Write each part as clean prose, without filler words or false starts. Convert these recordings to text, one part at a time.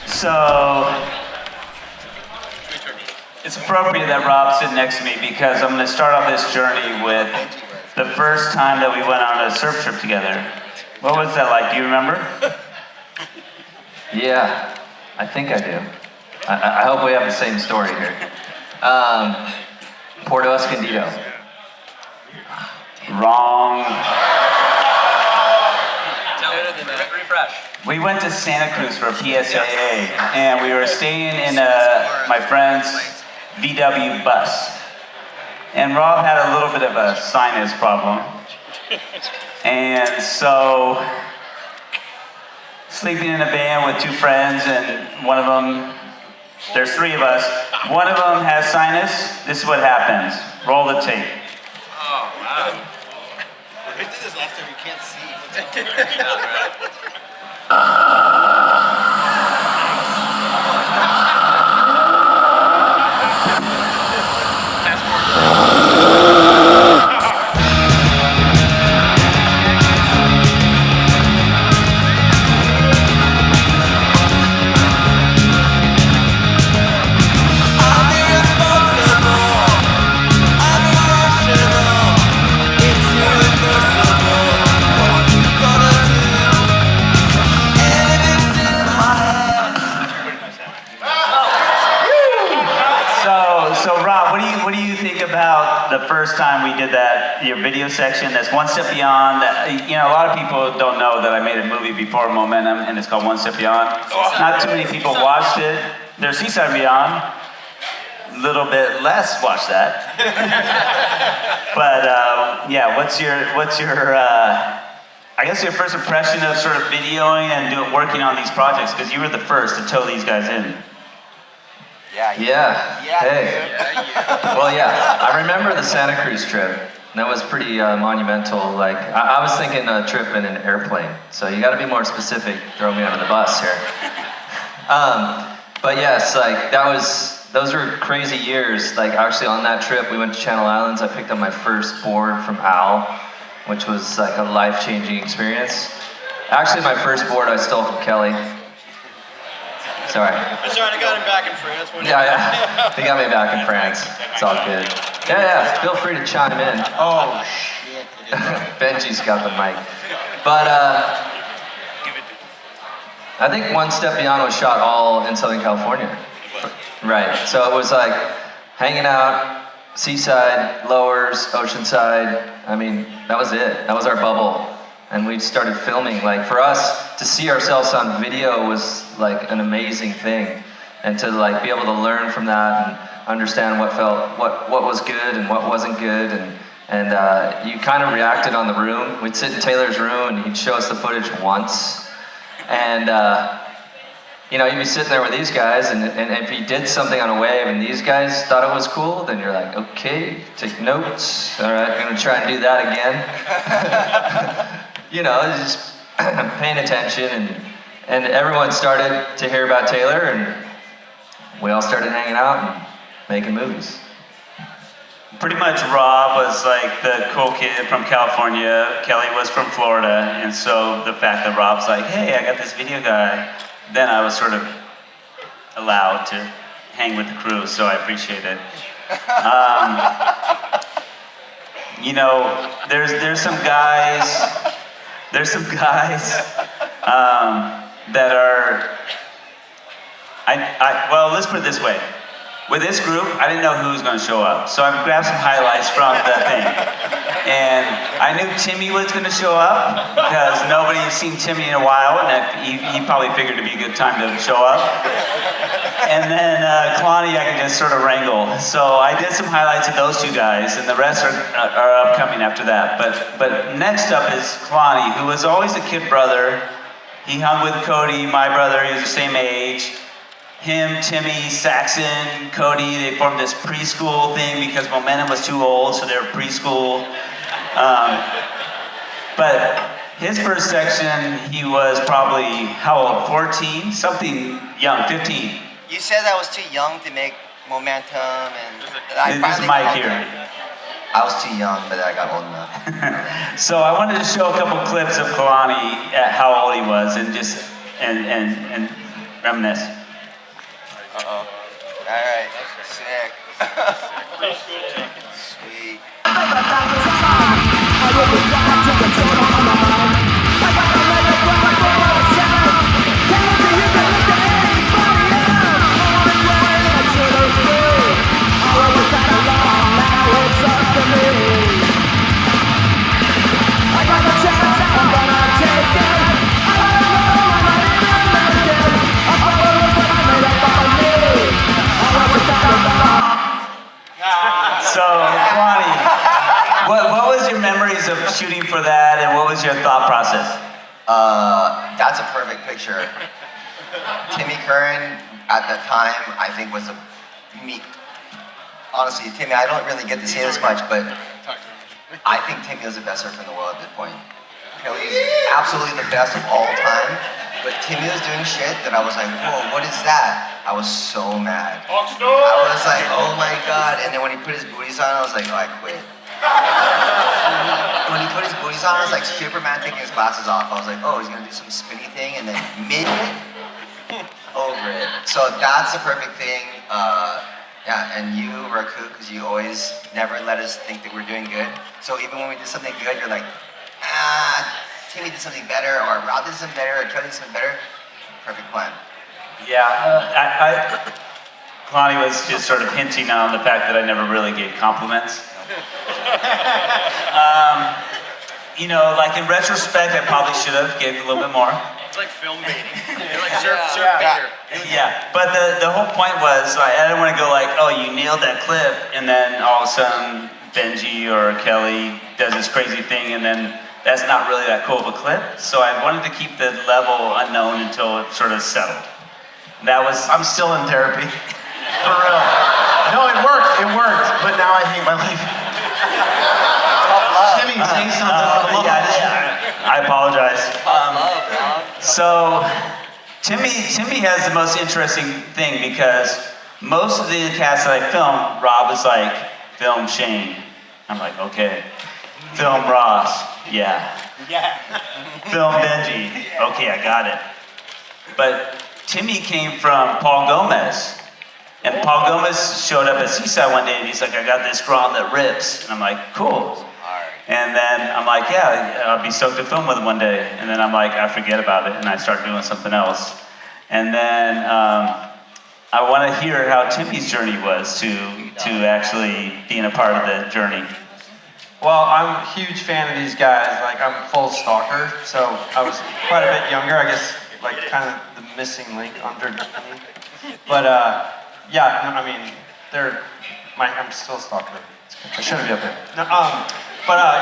So it's appropriate that Rob's sitting next to me because I'm going to start off this journey with the first time that we went on a surf trip together. What was that like? Do you remember? Yeah, I think I do. I hope we have the same story here. Puerto Escondido. Wrong. Refresh. We went to Santa Cruz for a PSAA, and we were staying in my friend's VW bus. And Rob had a little bit of a sinus problem. And so, sleeping in a van with two friends, and one of them, there's three of us, one of them has sinus. This is what happens. Roll the tape. Oh, wow. We did this last time, you can't see. The first time we did that, your video section, that's One Step Beyond. That, you know, a lot of people don't know that I made a movie before Momentum, and it's called One Step Beyond. Not too many people watched it. There's Seaside Beyond. A little bit less watched that. But yeah, what's your I guess your first impression of sort of videoing and working on these projects? Because you were the first to tow these guys in. Yeah. Hey. Well, yeah. I remember the Santa Cruz trip. That was pretty monumental. Like, I was thinking a trip in an airplane. So you got to be more specific. Throw me under the bus here. But yes, like those were crazy years. Like actually on that trip, we went to Channel Islands. I picked up my first board from Al, which was like a life-changing experience. Actually, my first board I stole from Kelly. Sorry. That's all right, I got him back in France. Yeah. He got me back in France. It's all good. Yeah, feel free to chime in. Oh, shit. Benji's got the mic. But I think One Step Beyond was shot all in Southern California. Right, so it was like hanging out, seaside, lowers, oceanside. I mean, that was it. That was our bubble. And we started filming. Like for us, to see ourselves on video was like an amazing thing. And to like be able to learn from that and understand what was good and what wasn't good. And you kind of reacted on the room. We'd sit in Taylor's room and he'd show us the footage once. And you know, you'd be sitting there with these guys, and if you did something on a wave and these guys thought it was cool, then you're like, okay, take notes. All right, I'm gonna try and do that again. You know, just paying attention, and everyone started to hear about Taylor, and we all started hanging out and making movies. Pretty much Rob was like the cool kid from California, Kelly was from Florida, and so the fact that Rob's like, hey, I got this video guy, then I was sort of allowed to hang with the crew, so I appreciate it. You know, there's some guys that are, well, let's put it this way. With this group, I didn't know who was going to show up, so I grabbed some highlights from the thing. And I knew Timmy was going to show up because nobody's seen Timmy in a while, and he probably figured it'd be a good time to show up. And then Kalani, I can just sort of wrangle. So I did some highlights of those two guys, and the rest are upcoming after that. But next up is Kalani, who was always a kid brother. He hung with Cody, my brother. He was the same age. Him, Timmy, Saxon, Cody, they formed this preschool thing because Momentum was too old, so they were preschool. But his first section, he was probably, how old, 14? Something young, 15. You said I was too young to make Momentum, and This is Mike here. I was too young, but I got old enough. So I wanted to show a couple clips of Kalani at how old he was, and just, and reminisce. Uh-oh. Alright, sick. Sweet. So, Kalani, what was your memories of shooting for that, and what was your thought process? That's a perfect picture. Timmy Curran at that time, I think was a me. Honestly, Timmy, I don't really get to say this much, but I think Timmy was the best surfer in the world at this point. Kelly's absolutely the best of all time, but Timmy was doing shit that I was like, whoa, what is that? I was so mad. I was like, oh my god. And then when he put his booties on, I was like, oh, I quit. When he put his booties on, I was like Superman taking his glasses off. I was like, oh, he's gonna do some spinny thing, and then over it. So that's the perfect thing. Yeah, and you, Raku, because you always never let us think that we're doing good. So even when we do something good, you're like, Timmy did something better, or Rob did something better, or Kelly did something better. Perfect plan. Yeah, Kalani was just sort of hinting on the fact that I never really gave compliments. You know, like in retrospect, I probably should have gave a little bit more. It's like film baiting. You're like surf baiter. Yeah, but the whole point was, I didn't want to go like, oh, you nailed that clip, and then all of a sudden Benji or Kelly does this crazy thing, and then that's not really that cool of a clip. So I wanted to keep the level unknown until it sort of settled. That was. I'm still in therapy. For real. No, it worked, but now I hate my life. Timmy, say something. I apologize. So, Timmy has the most interesting thing because most of the cast that I filmed, Rob was like, film Shane. I'm like, okay. Film Ross. Yeah. Film Benji. Okay, I got it. But Timmy came from Paul Gomez. And Paul Gomez showed up at Seaside one day and he's like, I got this girl that rips. And I'm like, cool. And then I'm like, yeah, I'll be stoked to film with him one day. And then I'm like, I forget about it and I start doing something else. And then I want to hear how Timmy's journey was to actually being a part of the journey. Well, I'm a huge fan of these guys. Like, I'm full stalker, so I was quite a bit younger, I guess, like kind of the missing link underneath me. But yeah, no, I mean, I'm still a stalker. I shouldn't be up there. No,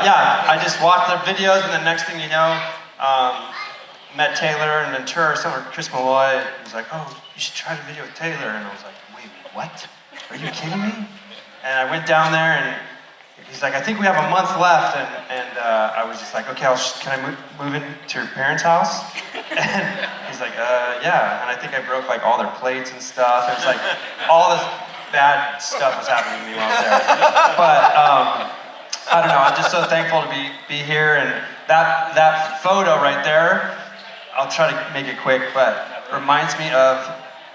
yeah, I just watched their videos, and the next thing you know, met Taylor and Ventura or something, or Chris Malloy. He was like, oh, you should try the video with Taylor. And I was like, wait, what? Are you kidding me? And I went down there, and he's like, I think we have a month left. And I was just like, okay, can I move into your parents' house? And he's like, yeah. And I think I broke like all their plates and stuff. It was like, all this bad stuff was happening to me while I was there. But I don't know, I'm just so thankful to be here. And that photo right there, I'll try to make it quick, but reminds me of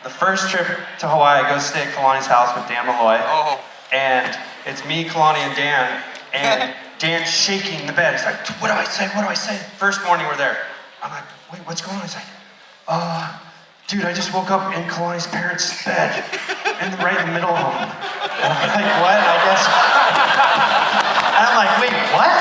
the first trip to Hawaii. I go stay at Kalani's house with Dan Malloy. Oh. And it's me, Kalani, and Dan. And Dan's shaking the bed. He's like, what do I say? What do I say? First morning we're there. I'm like, wait, what's going on? He's like, dude, I just woke up in Kalani's parents' bed. And right in the middle of them. And I'm like, what? I guess. And I'm like, wait, what?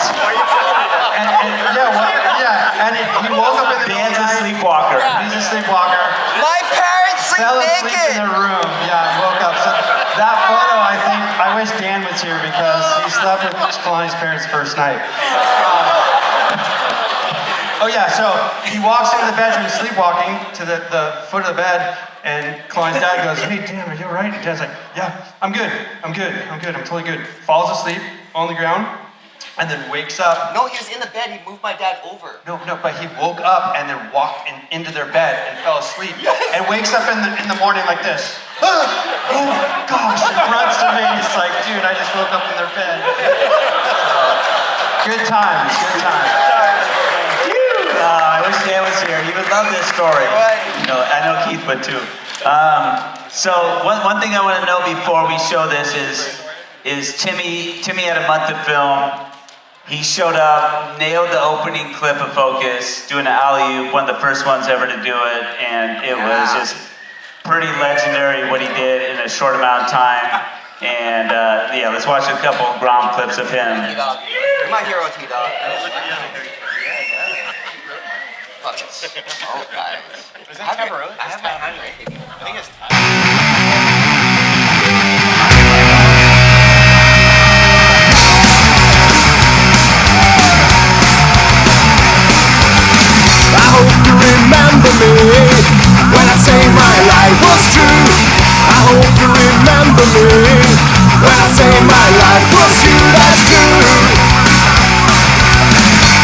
And he woke up in the middle of the night. Dan's a sleepwalker. He's a sleepwalker. My parents sleep Fell asleep naked! in their room. Yeah, woke up. So that photo, I wish Dan was here because he slept with Kalani's parents the first night. Oh yeah, so he walks into the bedroom sleepwalking to the foot of the bed, and Kalani's dad goes, hey Dan, are you all right? And Dan's like, yeah, I'm good, I'm totally good. Falls asleep on the ground, and then wakes up. No, he was in the bed, he moved my dad over. No, but he woke up and then walked into their bed and fell asleep, and wakes up in the morning like this. Oh gosh, and runs to me. He's like, dude, I just woke up in their bed. Good times. I wish Dan was here. He would love this story. Right. I know Keith would too. So one thing I want to know before we show this is Timmy had a month to film. He showed up, nailed the opening clip of Focus, doing an alley-oop, one of the first ones ever to do it, and it was just pretty legendary what he did in a short amount of time. And yeah, let's watch a couple Grom clips of him. T-Dog. You're my hero, T-Dog. Oh, guys. Is that Tabarella? I have my hand right here. I think it's I hope you remember me when I say my life was true. I hope you remember me when I say my life was you. That's true.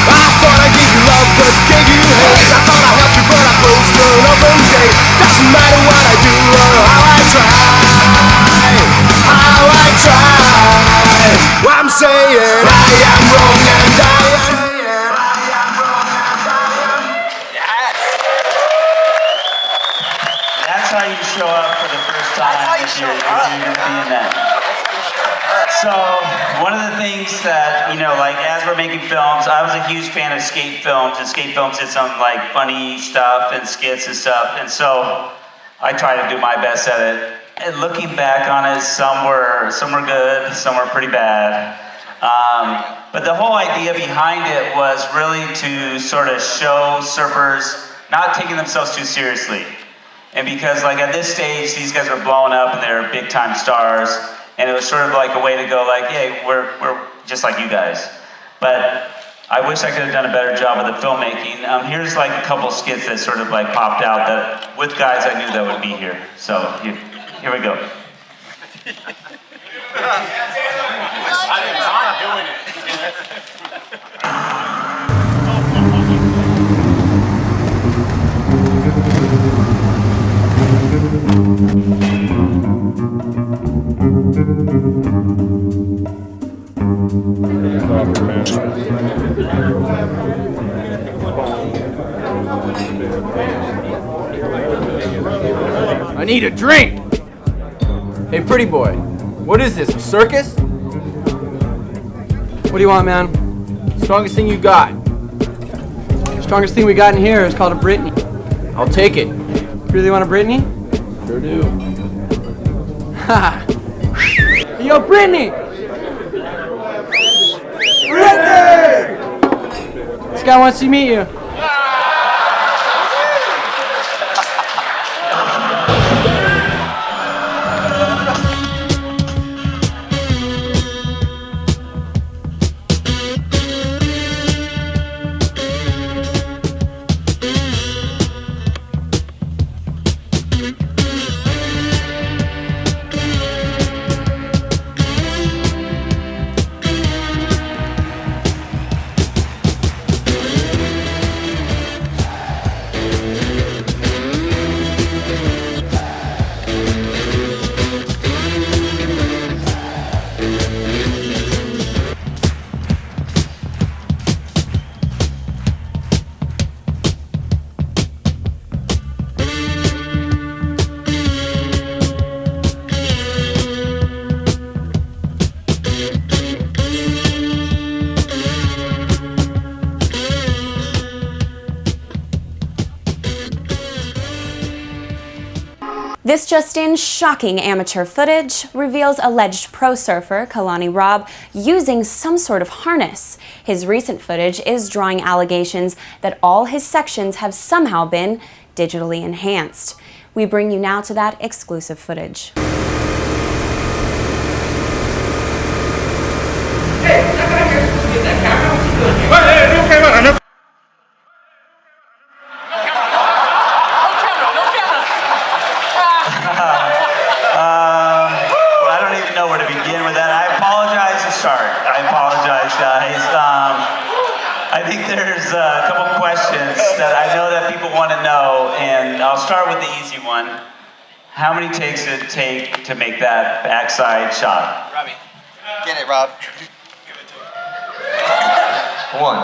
I thought I gave you love but gave you hate. I thought I helped you but I closed your open gate. Doesn't matter what I do or how I try. How I try. I'm saying I am wrong and I am. That's how you show up for the first time. That's how you if show you're up. being that. So one of the things that, like as we're making films, I was a huge fan of skate films, and skate films did some like funny stuff and skits and stuff, and so I try to do my best at it. And looking back on it, some were good, some were pretty bad. But the whole idea behind it was really to sort of show surfers not taking themselves too seriously. And because like at this stage, these guys are blowing up and they're big time stars. And it was sort of like a way to go like, hey, we're just like you guys. But I wish I could have done a better job of the filmmaking. Here's like a couple skits that sort of like popped out that with guys I knew that would be here. So here we go. I'm not doing it. I need a drink! Hey, pretty boy, what is this, a circus? What do you want, man? Strongest thing you got. Strongest thing we got in here is called a Brittany. I'll take it. Really want a Brittany? Sure do. Ha! Yo, Brittany! Brittany! This guy wants to meet you. This just-in shocking amateur footage reveals alleged pro surfer Kalani Robb using some sort of harness. His recent footage is drawing allegations that all his sections have somehow been digitally enhanced. We bring you now to that exclusive footage. Hey, that guy here is supposed to be in that camera. What's he doing here? Hey, okay, man. I never. I don't even know where to begin with that. I apologize to start. I apologize, guys. I think there's a couple questions that I know that people want to know, and I'll start with the easy one. How many takes did it take to make that backside shot? Robbie. Get it, Rob. One.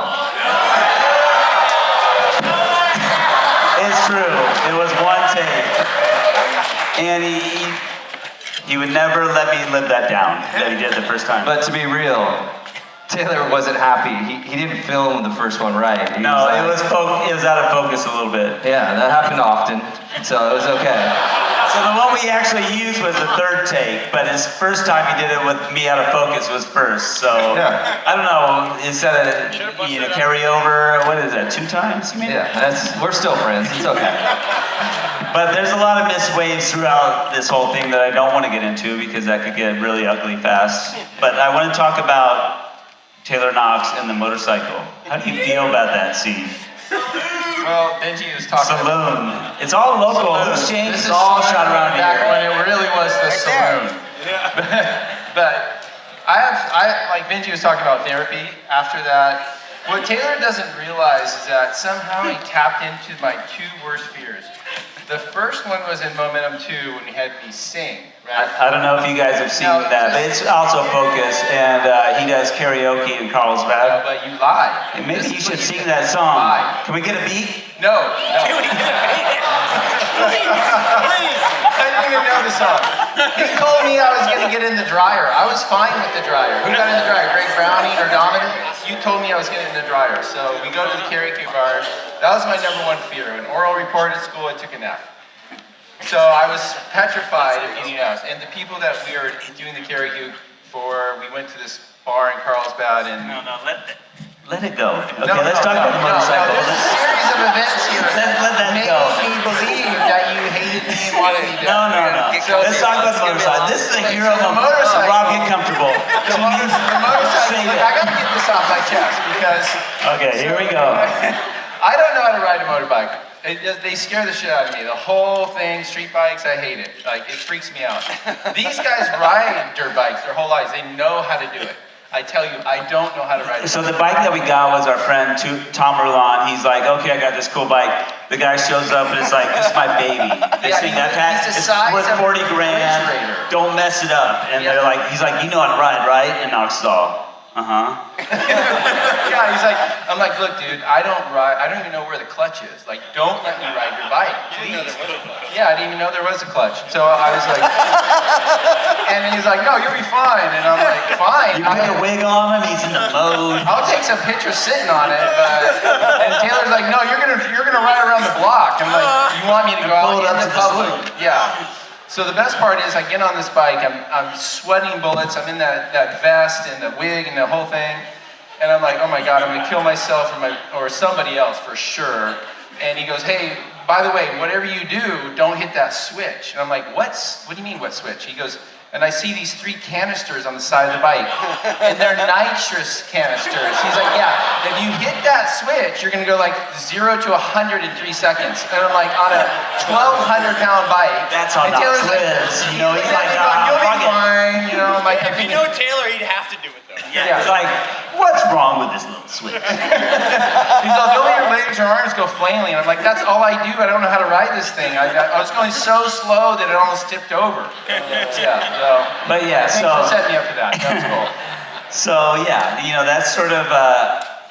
It's true. It was one take. And he would never let me live that down that he did the first time. But to be real, Taylor wasn't happy. He didn't film the first one right. No, it was out of focus a little bit. Yeah, that happened often, so it was okay. So the one we actually used was the third take, but his first time he did it with me out of focus was first. So I don't know. Is that a carryover? What is that? 2 times? You mean? Yeah, we're still friends. It's okay. But there's a lot of missed waves throughout this whole thing that I don't want to get into because that could get really ugly fast. But I want to talk about Taylor Knox and the motorcycle. How do you feel about that scene? Well, Benji was talking Saloon. It's all local. Loose change This is all shot around back here. when it really was the saloon. But like Benji was talking about therapy. After that, what Taylor doesn't realize is that somehow he tapped into my 2 worst fears. The first one was in Momentum 2 when he had me sing. Right? I don't know if you guys have seen that, but it's also Focus, and he does karaoke in Carlsbad. But you lied. And maybe you should sing that song. Can we get a beat? No. Can we get a beat? Please. I didn't even know the song. He told me I was going to get in the dryer. I was fine with the dryer. Who got in the dryer? Greg Browning or Dominant? You told me I was getting in the dryer. So we go to the karaoke bar. That was my #1 fear. An oral report at school, I took an F. So I was petrified of getting out. And the people that we were doing the karaoke for, we went to this bar in Carlsbad and... No, let it go. Okay, let's talk about the motorcycle. There's a series of events here let that made go. me believe that you hated me and wanted me dead. No. So Let's talk about the motorcycle. This is a hero the moment. motorcycle. Rob, get comfortable. The motorcycle, I gotta get this off my chest because... Okay, here we go. I don't know how to ride a motorbike. They scare the shit out of me. The whole thing, street bikes, I hate it. Like, it freaks me out. These guys ride dirt bikes their whole lives. They know how to do it. I tell you, I don't know how to ride a So the bike that we got was our friend Tom Merlon. He's like, okay, I got this cool bike. The guy shows up and it's like, this is my baby. This thing, it's worth 40 grand. Don't mess it up. And they're like, he's like, you know how to ride, right? And Knox is all, Yeah, he's like, I'm like, look, dude, I don't even know where the clutch is. Like, don't let me ride your bike, please. Yeah, I didn't even know there was a clutch. So I was like, and he's like, no, you'll be fine. And I'm like, fine. You put a wig on him, he's in the mode. I'll take some pictures sitting on it, and Taylor's like, no, you're gonna ride around the block. I'm like, you want me to go out in the public? Yeah. So the best part is I get on this bike, I'm sweating bullets, I'm in that vest and the wig and the whole thing, and I'm like, oh my God, I'm gonna kill myself or somebody else for sure. And he goes, hey, by the way, whatever you do, don't hit that switch. And I'm like, what do you mean, what switch? He goes, and I see these 3 canisters on the side of the bike, and they're nitrous canisters. He's like, yeah, if you hit that switch, you're gonna go like 0 to 100 in 3 seconds. And I'm like, on a 1,200-pound bike. That's how Knox lives. You know, he's like, you'll be fine. You know, I'm like, If you know Taylor, he'd have to do it though. Yeah, he's like, what's wrong with this little switch? He's like, don't let your legs or arms go flailing. I'm like, that's all I do. I don't know how to ride this thing. I was going so slow that it almost tipped over. Yeah. But yeah, Thanks for setting me up for that. That's cool. So yeah, you know, that's sort of,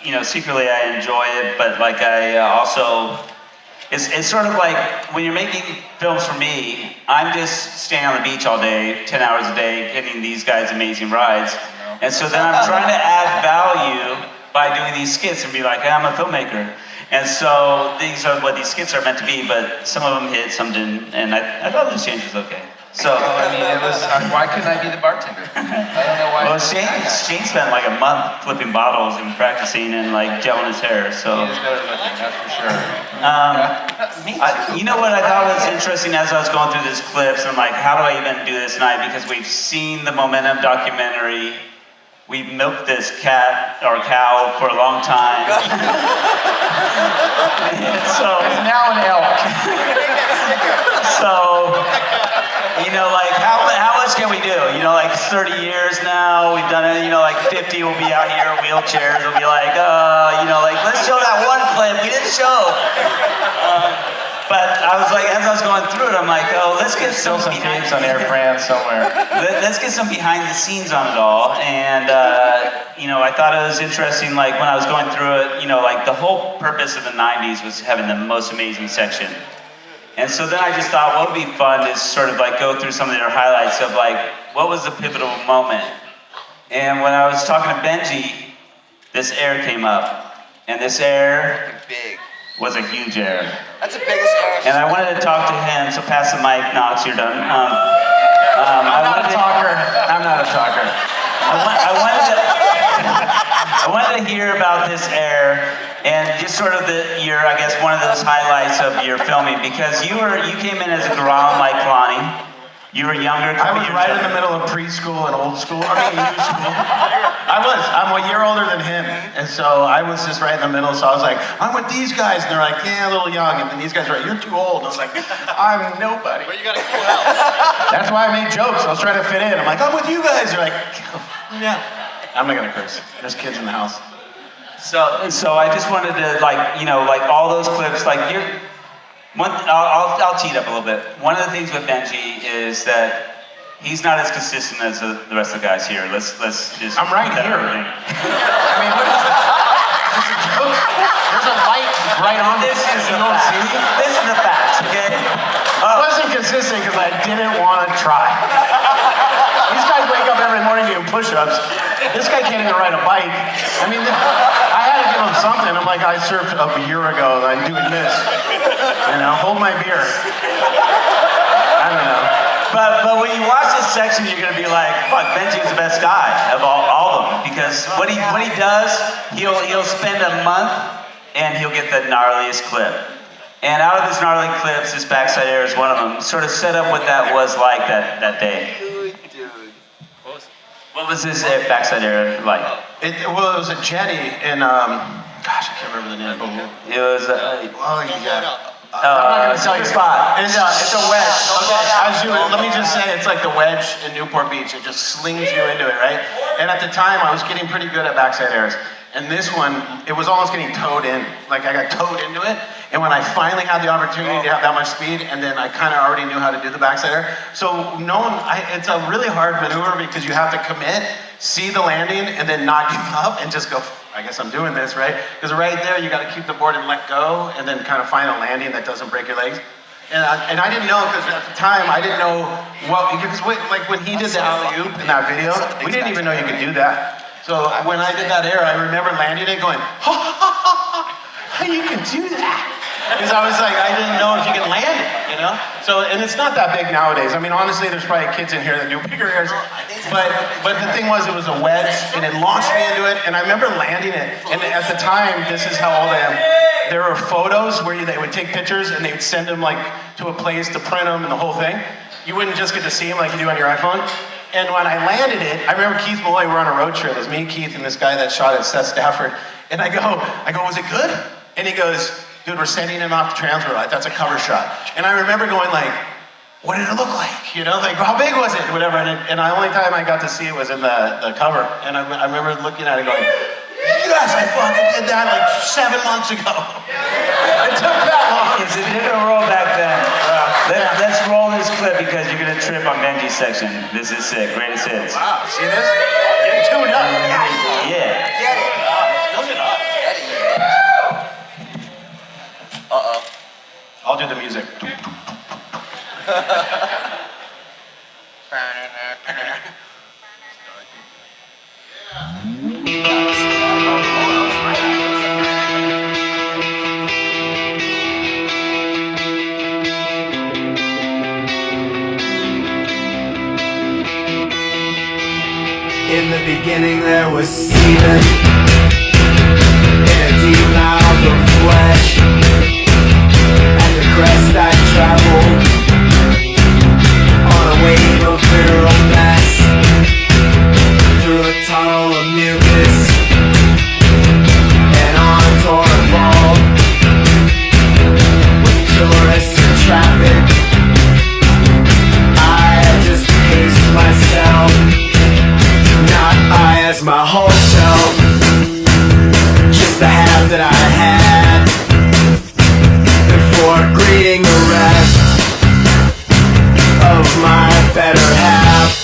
you know, secretly I enjoy it, but like I also, it's sort of like when you're making films for me, I'm just staying on the beach all day, 10 hours a day, getting these guys amazing rides. And so then I'm trying to add value by doing these skits and be like, hey, I'm a filmmaker. And so these are what these skits are meant to be, but some of them hit, some didn't, and I thought Loose Change was okay. So I mean, it was. Why couldn't I be the bartender? I don't know why. Well, Shane spent like a month flipping bottles and practicing and like gelling his hair. So he is better looking, that's for sure. You know what I thought was interesting as I was going through these clips? I'm like, how do I even do this tonight? Because we've seen the Momentum documentary. We've milked this cat or cow for a long time. So it's now an elk. So, you know, like, how much can we do? You know, like 30 years now, we've done it, you know, like 50 will be out here in wheelchairs, we'll be like, you know, like, let's show that one clip we didn't show. But I was like, as I was going through it, I'm like, oh, let's get some behind on Air France somewhere. Let's get some behind the scenes on it all. And, you know, I thought it was interesting, like when I was going through it, you know, like the whole purpose of the 90s was having the most amazing section. And so then I just thought what would be fun is sort of like go through some of their highlights of like, what was the pivotal moment? And when I was talking to Benji, this air came up. And this air was a huge air. That's the biggest air. And I wanted to talk to him, so pass the mic, Knox, you're done. I'm not a talker. I wanted to hear about this air and just sort of I guess one of those highlights of your filming, because you came in as a Grom like Kalani. You were younger. I was right in the middle of preschool and old school. I mean, new school. I'm a year older than him, and so I was just right in the middle. So I was like, I'm with these guys, and they're like, yeah, a little young. And then these guys were like, you're too old. And I was like, I'm nobody. But you got a cool house. That's why I made jokes. I was trying to fit in. I'm like, I'm with you guys. They're like, yeah. I'm not gonna curse. There's kids in the house. So I just wanted to, like, you know, like all those clips, like I'll tee it up a little bit. One of the things with Benji is that he's not as consistent as the rest of the guys here. Let's just. I'm right here. I mean, what is that? Is this a joke? There's a light right on This is the fact. This is the fact, okay? I wasn't consistent because I didn't want to try. These guys wake up every morning doing push-ups. This guy can't even ride a bike. I mean, I had to give him something. I'm like, I surfed a year ago. I'm doing this. You know, hold my beer. I don't know. But when you watch this section, you're gonna be like, fuck, Benji is the best guy of all of them, because what he does, he'll spend a month and he'll get the gnarliest clip. And out of his gnarly clips, this backside air is one of them. Sort of set up what that was like that day. What was this backside air like? It was a jetty in, gosh, I can't remember the name. It was. I'm not gonna tell you spot. It's a wedge. Okay. Let me just say, it's like the wedge in Newport Beach. It just slings you into it, right? And at the time, I was getting pretty good at backside airs. And this one, it was almost getting towed in. Like I got towed into it. And when I finally had the opportunity to have that much speed, and then I kind of already knew how to do the backside air. So it's a really hard maneuver because you have to commit, see the landing, and then not give up and just go, I guess I'm doing this, right? Because right there, you got to keep the board and let go, and then kind of find a landing that doesn't break your legs. And I didn't know, because at the time, I didn't know because like when he did the alley-oop in that video, we didn't even know you could do that. So when I did that air, I remember landing it going, ha ha ha ha, you can do that. Because I was like, I didn't know if you can land it, you know? So, and it's not that big nowadays. I mean, honestly, there's probably kids in here that do bigger airs. But the thing was, it was a wedge, and it launched me into it, and I remember landing it. And at the time, this is how old I am. There were photos where they would take pictures, and they would send them like to a place to print them and the whole thing. You wouldn't just get to see them like you do on your iPhone. And when I landed it, I remember Keith Malloy, we were on a road trip. It was me, Keith, and this guy that shot at Seth Stafford. And I go, was it good? And he goes, dude, we're sending him off the transfer line. That's a cover shot. And I remember going like, what did it look like? You know, like how big was it? Whatever. And the only time I got to see it was in the cover. And I remember looking at it going, yes, I fucking did that like 7 months ago. It took that long. It's a different world back then. Let's roll this clip because you're gonna trip on Benji's section. This is sick. Greatest hits. Wow, see this? Getting tuned up. Yeah. Get it. Uh-oh. I'll do the music. In the beginning there was semen in a deep mouth of flesh. At the crest I traveled on a wave of virile mess, through a tunnel of mucus and on a torn vault with tourists and traffic. I had just paced myself, not I as my whole self, just the half that I had before greeting of my better half.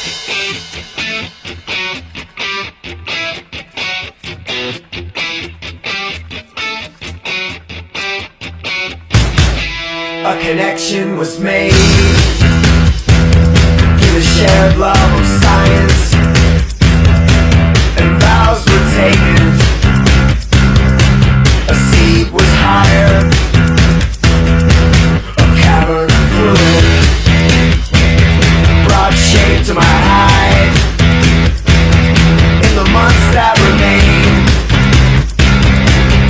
A connection was made through the shared love of science, and vows were taken. A seat was hired, a cavern of fluid brought shape to my hide. In the months that remain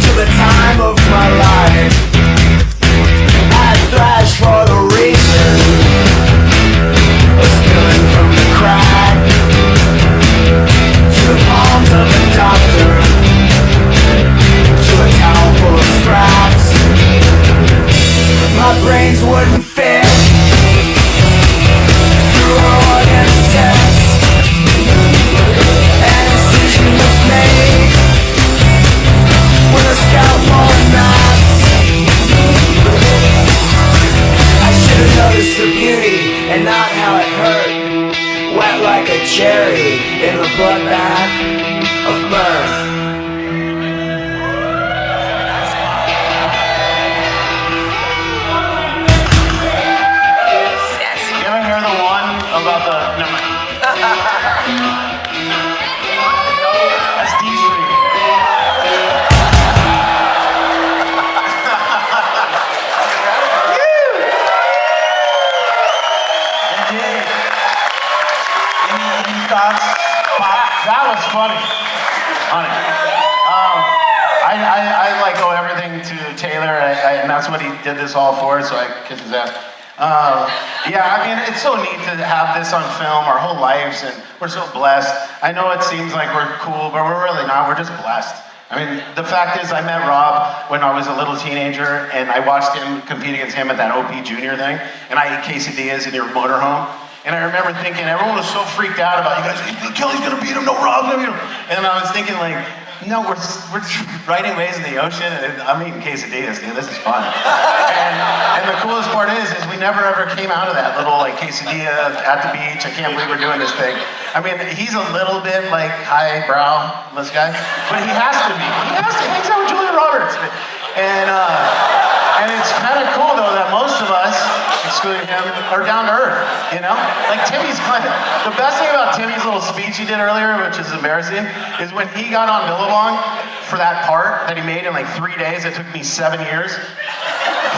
till the time of my life, thrash for the reason of spilling from the crack to the palms of a doctor, to a town full of scraps. My brains wouldn't fit through a organ test. An incision was made with a scalpel and mask. Notice the beauty and not how it hurt. Wet like a cherry in the bloodbath of birth. You ever hear the one about the... Never mind. That's D Street. That was funny. I like owe everything to Taylor, and that's what he did this all for, so I kiss his ass. Yeah, I mean, it's so neat to have this on film our whole lives, and we're so blessed. I know it seems like we're cool, but we're really not. We're just blessed. I mean, the fact is, I met Rob when I was a little teenager, and I watched him compete against him at that OP Junior thing, and I ate quesadillas in your motorhome. And I remember thinking, everyone was so freaked out about, you guys, Kelly's gonna beat him, no, Rob's gonna beat him. And I was thinking like, no, we're riding waves in the ocean, and I'm eating quesadillas, dude, this is fun. And the coolest part is we never ever came out of that little like quesadilla at the beach, I can't believe we're doing this thing. I mean, he's a little bit like highbrow, this guy, but he has to be. He hangs out with Julia Roberts. And it's kind of cool though that most of us, excluding him, are down to earth, you know? Like Timmy's the best thing about Timmy's little speech he did earlier, which is embarrassing, is when he got on Billabong for that part that he made in like 3 days, it took me 7 years.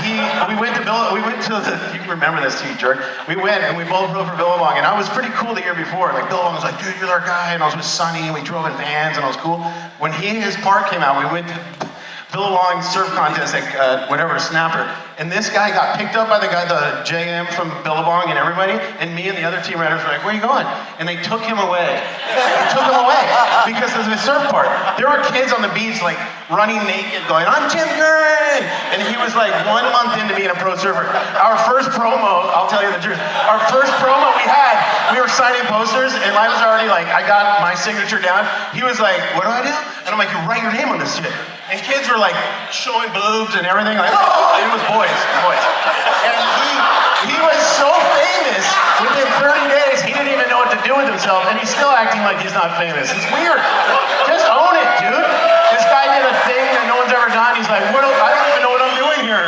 We went to you remember this too, jerk. We went and we both rode for Billabong, and I was pretty cool the year before. Like Billabong was like, dude, you're our guy, and I was with Sonny, and we drove in vans, and I was cool. When his part came out, we went to Billabong surf contest at whatever, Snapper. And this guy got picked up by the JM from Billabong and everybody, and me and the other team riders were like, where are you going? And they took him away. They took him away because of the surf part. There were kids on the beach like running naked going, I'm Tim Curran! And he was like 1 month into being a pro surfer. Our first promo, I'll tell you the truth, our first promo we were signing posters, and I was already like, I got my signature down. He was like, what do I do? And I'm like, you write your name on this shit. And kids were like showing boobs and everything, like, oh, it was boys. And he was so famous, within 30 days, he didn't even know what to do with himself, and he's still acting like he's not famous. It's weird. Just own it, dude. This guy did a thing that no one's ever done. He's like, I don't even know what I'm doing here.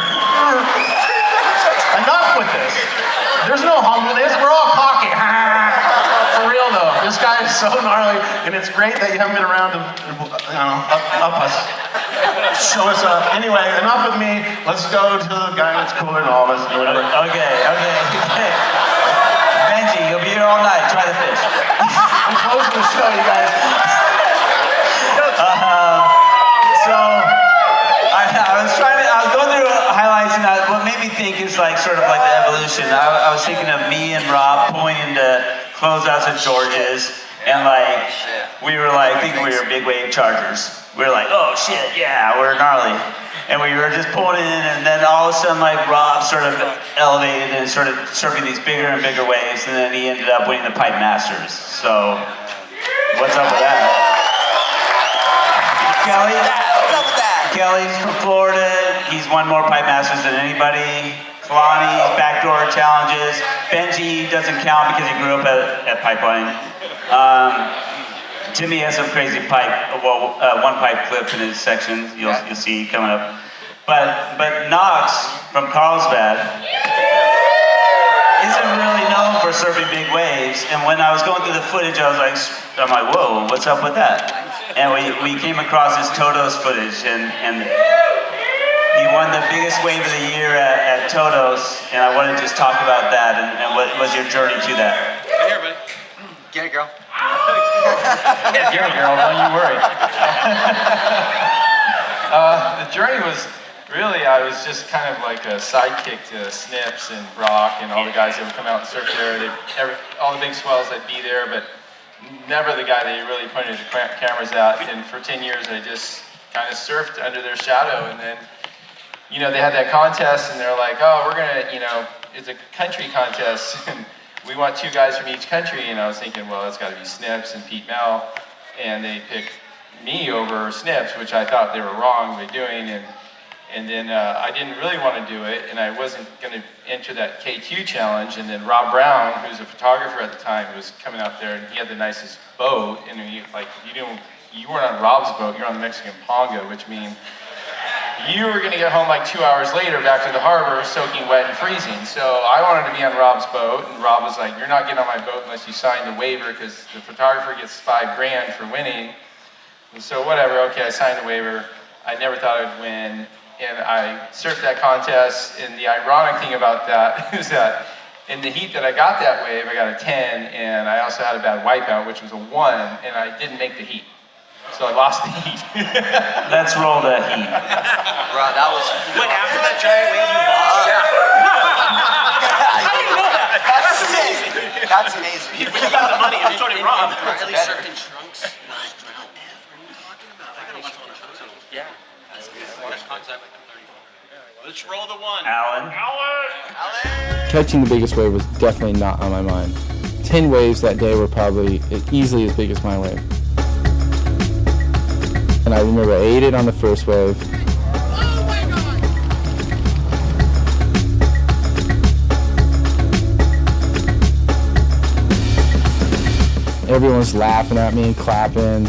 Enough with this. There's no humbleness. We're all cocky. For real though, this guy is so gnarly, and it's great that you haven't been around to, up us. Show us up. Anyway, enough with me. Let's go to the guy that's cooler than all of us. Or whatever. Okay. Benji, you'll be here all night. Try the fish. I'm closing the show, you guys. So I was going through highlights, and what made me think is like sort of like the evolution. I was thinking of me and Rob pulling into closeouts at George's, and like we were like thinking we were big wave chargers. We were like, oh shit, yeah, we're gnarly. And we were just pulling in, and then all of a sudden, like, Rob sort of elevated and started surfing these bigger and bigger waves, and then he ended up winning the Pipe Masters. So, what's up with that? Kelly? What's up with that? Kelly's from Florida. He's won more Pipe Masters than anybody. Kalani, backdoor challenges. Benji doesn't count because he grew up at Pipeline. Timmy has some crazy pipe, one pipe clip in his section. You'll see coming up. But Knox from Carlsbad isn't really known for surfing big waves. And when I was going through the footage, I'm like, whoa, what's up with that? And we came across his Toto's footage, and he won the biggest wave of the year at Toto's. And I wanted to just talk about that and what was your journey to that? Right here, buddy. Get it, girl. Yeah, girl, don't you worry. The journey was really, I was just kind of like a sidekick to Snips and Brock and all the guys that would come out and surf there. All the big swells, I'd be there, but never the guy that you really pointed the cameras at. And for 10 years, I just kind of surfed under their shadow. And then, you know, they had that contest, and they're like, oh, we're gonna, you know, it's a country contest, and we want 2 guys from each country. And I was thinking, well, it's got to be Snips and Pete Mel, and they picked me over Snips, which I thought they were wrong by doing. And then I didn't really want to do it, and I wasn't going to enter that KQ challenge. And then Rob Brown, who's a photographer at the time, was coming out there, and he had the nicest boat. And you weren't on Rob's boat, you're on the Mexican Ponga, which means you were going to get home like 2 hours later back to the harbor, soaking wet and freezing. So I wanted to be on Rob's boat, and Rob was like, you're not getting on my boat unless you sign the waiver, because the photographer gets $5 grand for winning. And so whatever, okay, I signed the waiver. I never thought I'd win. And I surfed that contest, and the ironic thing about that is that in the heat that I got that wave, I got a 10, and I also had a bad wipeout, which was a 1, and I didn't make the heat. So I lost the heat. Let's roll the heat. Bro, that was... Wait, after that giant wave, you lost? How do you know that? That's amazing. That's amazing. When you got the money, I'm sorry, Rob. Riley surfed in trunks. Yeah. Let's roll the 1. Alan. Catching the biggest wave was definitely not on my mind. 10 waves that day were probably easily as big as my wave. And I remember I ate it on the first wave. Everyone's laughing at me and clapping,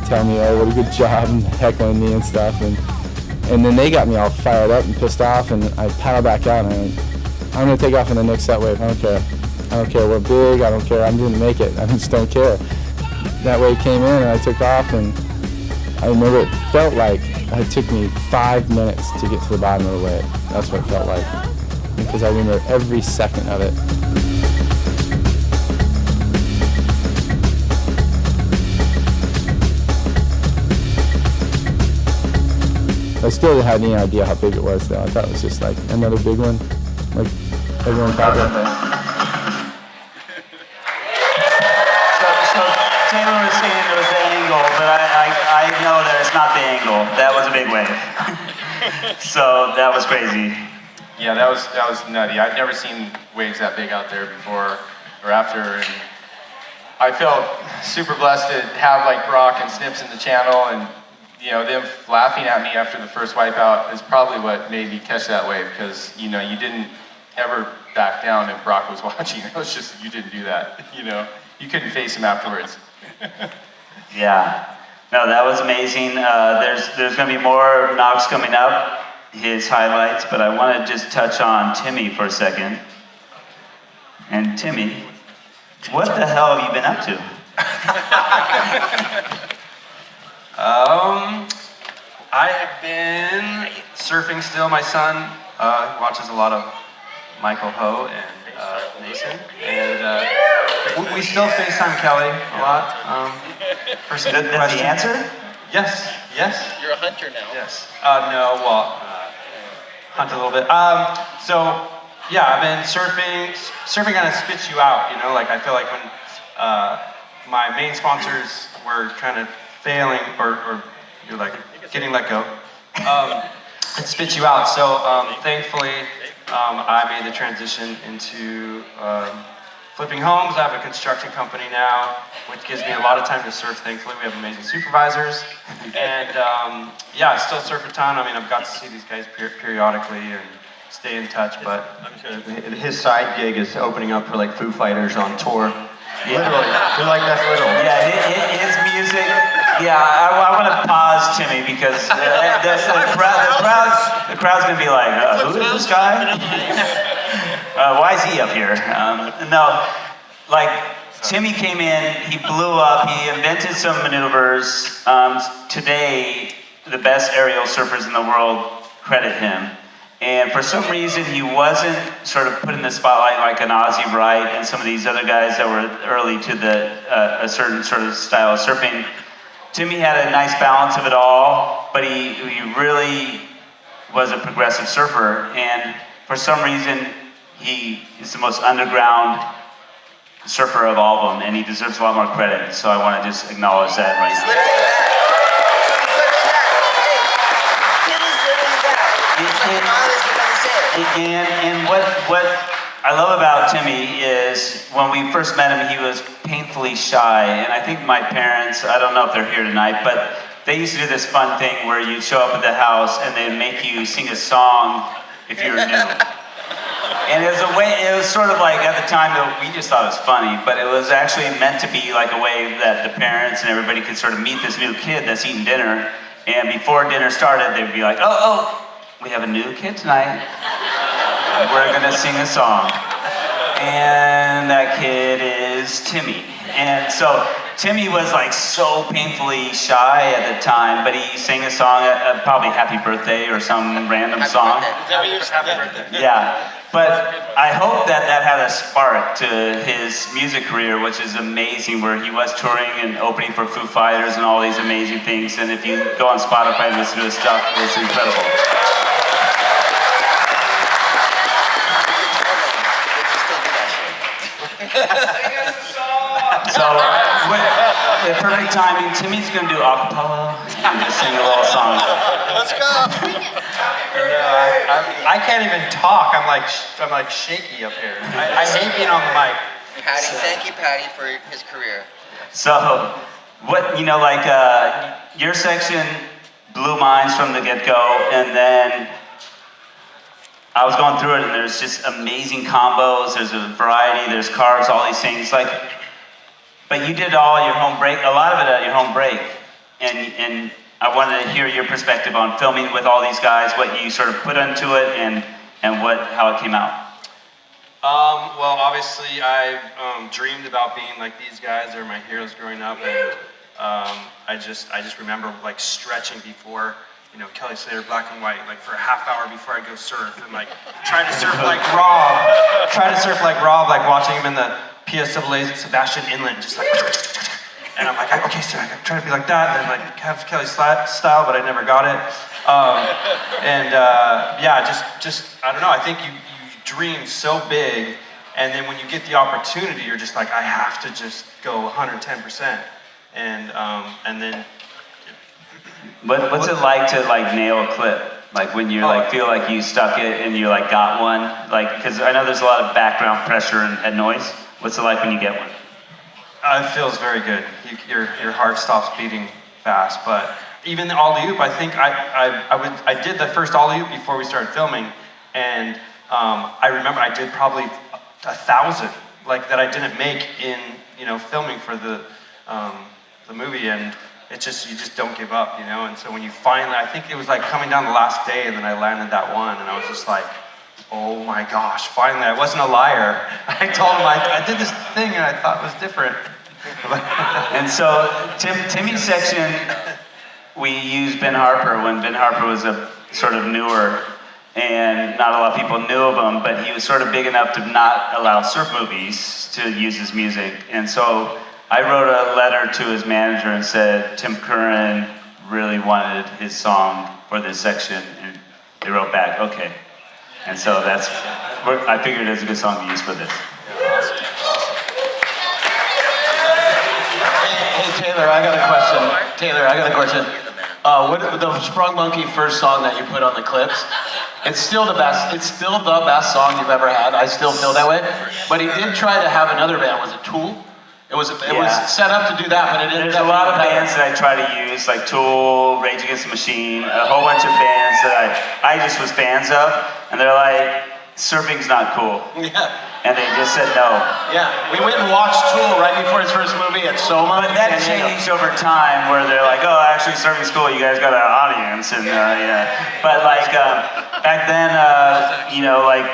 telling me, oh, what a good job, and heckling me and stuff. And then they got me all fired up and pissed off, and I paddled back out, and I'm going to take off on the next set wave. I don't care. I don't care. We're big. I don't care. I'm going to make it. I just don't care. That wave came in, and I took off, and I remember it felt like it took me 5 minutes to get to the bottom of the wave. That's what it felt like, because I remember every second of it. I still didn't have any idea how big it was, though. I thought it was just like another big one, like everyone talked about. So Taylor was saying it was the angle, but I know that it's not the angle. That was a big wave. So that was crazy. Yeah, that was nutty. I've never seen waves that big out there before or after, and I felt super blessed to have like Brock and Snips in the channel, and you know, them laughing at me after the first wipeout is probably what made me catch that wave, because you know, you didn't ever back down if Brock was watching. It was just, you didn't do that. You know, you couldn't face him afterwards. Yeah. No, that was amazing. There's going to be more Knox coming up, his highlights, but I want to just touch on Timmy for a second. And Timmy, what the hell have you been up to? I have been surfing still. My son watches a lot of Michael Ho and Mason, and we still FaceTime Kelly a lot. For some good That's the answer? Yes. You're a hunter now. Yes. No, well, hunt a little bit. So, yeah, I've been surfing. Surfing kind of spits you out, you know? Like, I feel like when my main sponsors were kind of failing, or you're like getting let go, it spits you out. So, thankfully, I made the transition into flipping homes. I have a construction company now, which gives me a lot of time to surf. Thankfully, we have amazing supervisors, and yeah, I still surf a ton. I mean, I've got to see these guys periodically, and stay in touch. But his side gig is opening up for like Foo Fighters on tour. Literally, they're like that's literal. Yeah, his music. Yeah, I want to pause Timmy because the crowd's gonna be like, who is this guy? Why is he up here? No, like Timmy came in, he blew up, he invented some maneuvers. Today, the best aerial surfers in the world credit him. And for some reason, he wasn't sort of put in the spotlight like an Ozzy Wright and some of these other guys that were early to a certain sort of style of surfing. Timmy had a nice balance of it all, but he really was a progressive surfer. And for some reason, he is the most underground surfer of all of them, and he deserves a lot more credit. So I want to just acknowledge that right now. And what I love about Timmy is when we first met him, he was painfully shy. And I think my parents, I don't know if they're here tonight, but they used to do this fun thing where you'd show up at the house and they'd make you sing a song if you were new. And it was sort of like, at the time, we just thought it was funny, but it was actually meant to be like a way that the parents and everybody could sort of meet this new kid that's eating dinner. And before dinner started, they'd be like, oh, we have a new kid tonight. We're gonna sing a song. And that kid is Timmy. And so Timmy was like so painfully shy at the time, but he sang a song, probably Happy Birthday or some random song. Happy birthday. Yeah, but I hope that had a spark to his music career, which is amazing, where he was touring and opening for Foo Fighters and all these amazing things. And if you go on Spotify and listen to his stuff, it's incredible. So, with perfect timing, Timmy's gonna do acapella and just sing a little song. Let's go. I can't even talk. I'm like shaky up here. I hate being on the mic. Patty, thank you, Patty, for his career. So, your section blew minds from the get-go, and then I was going through it, and there's just amazing combos. There's a variety. There's carves, all these things. But you did all your home break, a lot of it at your home break, and I wanted to hear your perspective on filming with all these guys, what you sort of put into it, and how it came out. Well, obviously, I dreamed about being like these guys. They were my heroes growing up, and I just remember like stretching before. You know, Kelly Slater, black and white, like for a half hour before I go surf, and like trying to surf like Rob, like watching him in the PSAA Sebastian Inlet, just like, and I'm like, okay, so I'm trying to be like that, and then like have Kelly style, but I never got it. Just I don't know. I think you dream so big, and then when you get the opportunity, you're just like, I have to just go 110%, and then. What's it like to like nail a clip? Like when you like feel like you stuck it and you like got one? Like, because I know there's a lot of background pressure and head noise. What's it like when you get one? It feels very good. Your heart stops beating fast. But even the alley-oop, I think I did the first alley-oop before we started filming, and I remember I did probably 1,000 like that I didn't make in filming for the movie, and it's just, you just don't give up, and so when you finally, I think it was like coming down the last day, and then I landed that one, and I was just like, oh my gosh, finally, I wasn't a liar. I told him I did this thing and I thought it was different. And so Timmy's section, we used Ben Harper when Ben Harper was a sort of newer, and not a lot of people knew of him, but he was sort of big enough to not allow surf movies to use his music. And so I wrote a letter to his manager and said, Tim Curran really wanted his song for this section, and they wrote back, okay. And so I figured it was a good song to use for this. Hey Taylor, I got a question. What the Sprung Monkey first song that you put on the clips? It's still the best. It's still the best song you've ever had. I still feel that way. But he did try to have another band. Was it Tool? It was set up to do that, but it didn't. There's a lot of bands that I try to use, like Tool, Rage Against the Machine, a whole bunch of bands that I just was fans of. And they're like, surfing's not cool. Yeah. And they just said no. Yeah, we went and watched Tool right before his first movie at Soma. But that changed over time where they're like, oh, actually surfing's cool, you guys got an audience. And yeah. But like, back then, you know, like,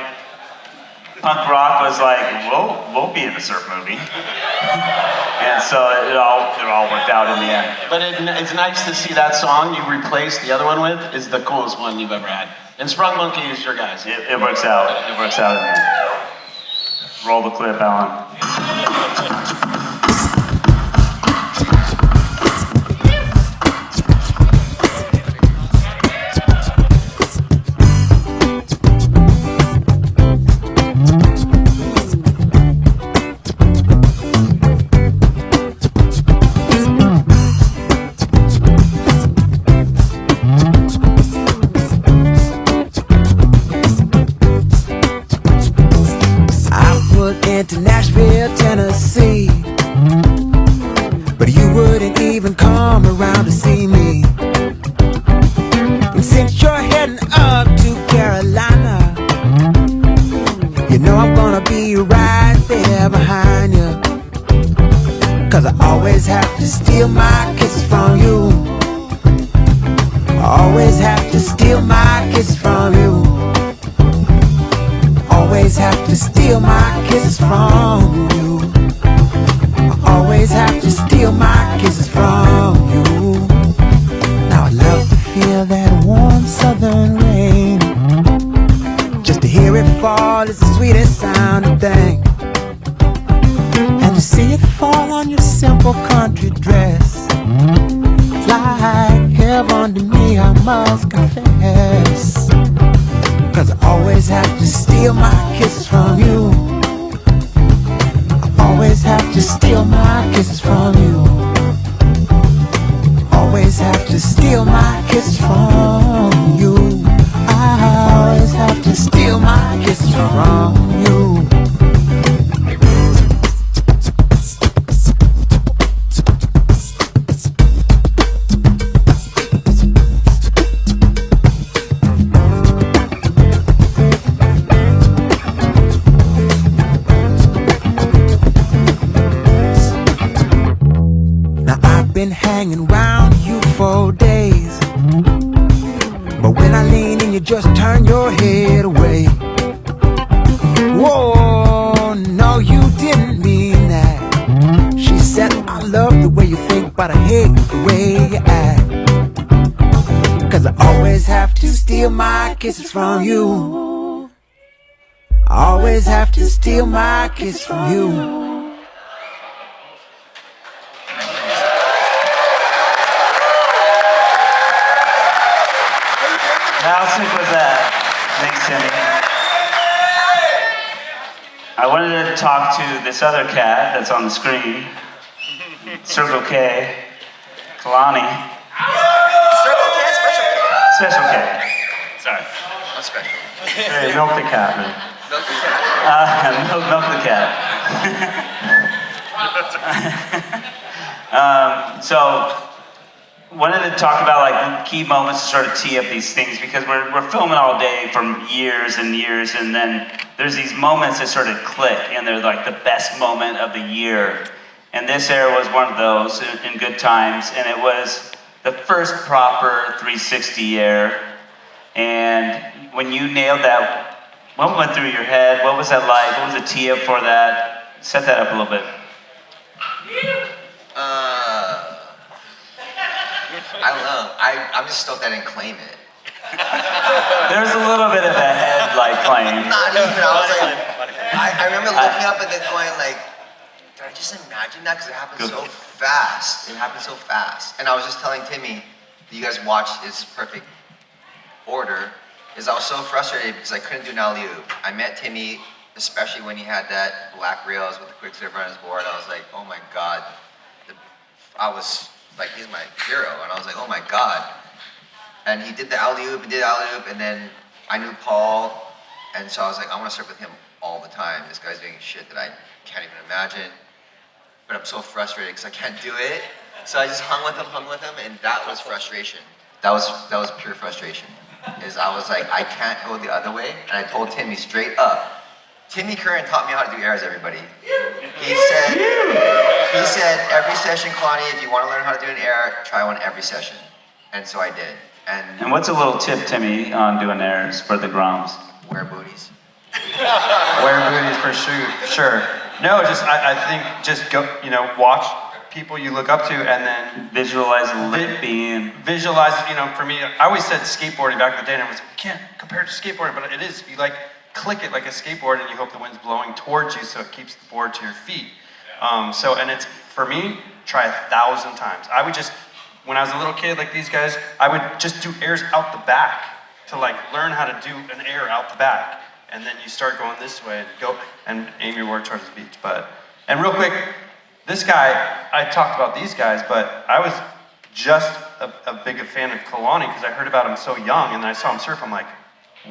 punk rock was like, we'll be in a surf movie. And so it all worked out in the end. But it's nice to see that song you replaced the other one with is the coolest one you've ever had. And Sprung Monkey is your guys. It works out. It works out in the end. Roll the clip, Alan. Into Nashville, Tennessee, but you wouldn't even come around to see me. And since you're heading up to Carolina, you know I'm gonna be right there behind you. Cause I always have to steal my kisses from you. I always have to steal my kisses from you. Always have to steal my kisses from you. I always have to steal my kisses from you. Now I'd love to feel that warm southern rain. Just to hear it fall is the sweetest sounding thing. And to see it fall on your simple country dress, it's like heaven to me, I must confess. Cause I always have to steal my kisses from you. I always have to steal my kisses from you. Always have to steal my kisses from you. I always have to steal my kisses from you. Been hanging round you for days, but when I lean in you just turn your head away. Whoa, no you didn't mean that. She said I love the way you think, but I hate the way you act. Cause I always have to steal my kisses from you. I always have to steal my kisses from you. How sick was that? Thanks, Timmy. I wanted to talk to this other cat that's on the screen. Circle K. Kalani. Circle K, special K. Special K. Sorry. I'm special. Hey, milk the cat, man. Milk the cat. So, wanted to talk about like key moments to sort of tee up these things because we're filming all day for years and years, and then there's these moments that sort of click, and they're like the best moment of the year. And this era was one of those in good times, and it was the first proper 360 year. And when you nailed that, what went through your head? What was that like? What was the tee up for that? Set that up a little bit. I don't know. I'm just stoked I didn't claim it. There's a little bit of a head like claim. Not even. I was like, I remember looking up and then going like, did I just imagine that? Because it happened so fast. It happened so fast. And I was just telling Timmy, you guys watched its perfect order, is I was so frustrated because I couldn't do an alley-oop. I met Timmy, especially when he had that black rails with the quick slip on his board. I was like, oh my God. I was like, he's my hero. And I was like, oh my God. And he did the alley-oop and then I knew Paul, and so I was like, I want to surf with him all the time. This guy's doing shit that I can't even imagine. But I'm so frustrated because I can't do it. So I just hung with him, and that was frustration. That was pure frustration. is I was like, I can't go the other way, and I told Timmy straight up. Timmy Curran taught me how to do airs, everybody. He said every session, Kalani, if you want to learn how to do an air, try one every session. And so I did. And what's a little tip, Timmy, on doing airs for the Groms? Wear booties. Wear booties for sure. No, I think just go, watch people you look up to and then visualize being. Visualize, for me, I always said skateboarding back in the day, and I was like, you can't compare it to skateboarding, but it is. You click it like a skateboard, and you hope the wind's blowing towards you, so it keeps the board to your feet. And it's, for me, try 1,000 times. I would just, when I was a little kid like these guys, I would just do airs out the back to learn how to do an air out the back. And then you start going this way and go and aim your board towards the beach. And real quick, this guy, I talked about these guys, but I was just a big fan of Kalani because I heard about him so young, and then I saw him surf. I'm like,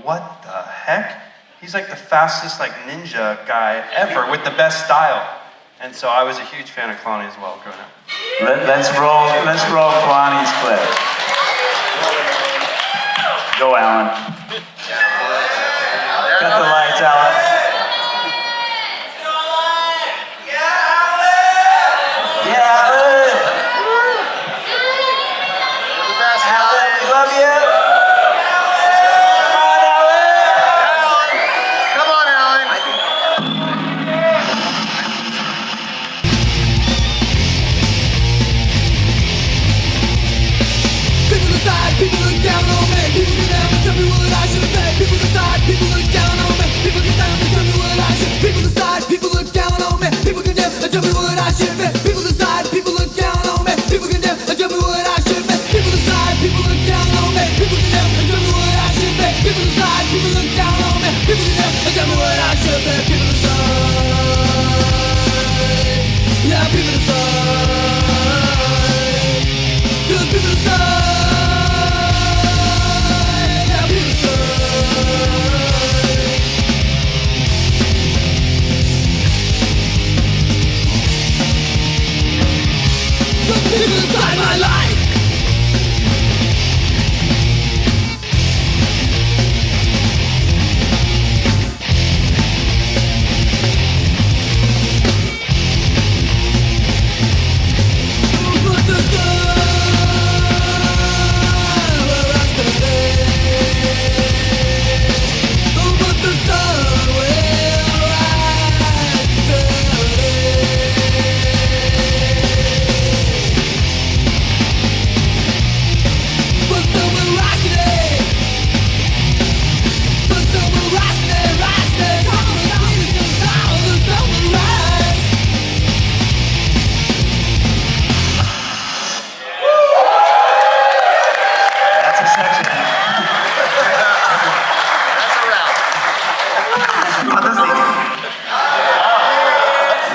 what the heck? He's like the fastest ninja guy ever with the best style. And so I was a huge fan of Kalani as well growing up. Let's roll Kalani's clip. Go, Alan. Got the lights, Alan.